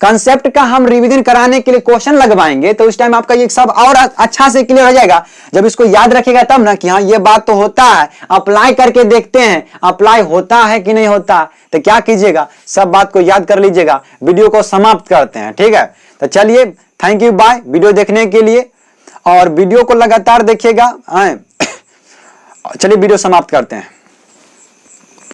कंसेप्ट का हम रिवीजन कराने के लिए क्वेश्चन लगवाएंगे तो उस टाइम आपका ये सब और अच्छा से क्लियर हो जाएगा। जब इसको याद रखेगा तब ना कि हाँ ये बात तो होता है, अप्लाई करके देखते हैं अप्लाई होता है कि नहीं होता। तो क्या कीजिएगा, सब बात को याद कर लीजिएगा। वीडियो को समाप्त करते हैं। ठीक है, तो चलिए, थैंक यू, बाय वीडियो देखने के लिए, और वीडियो को लगातार देखिएगा। चलिए वीडियो समाप्त करते हैं।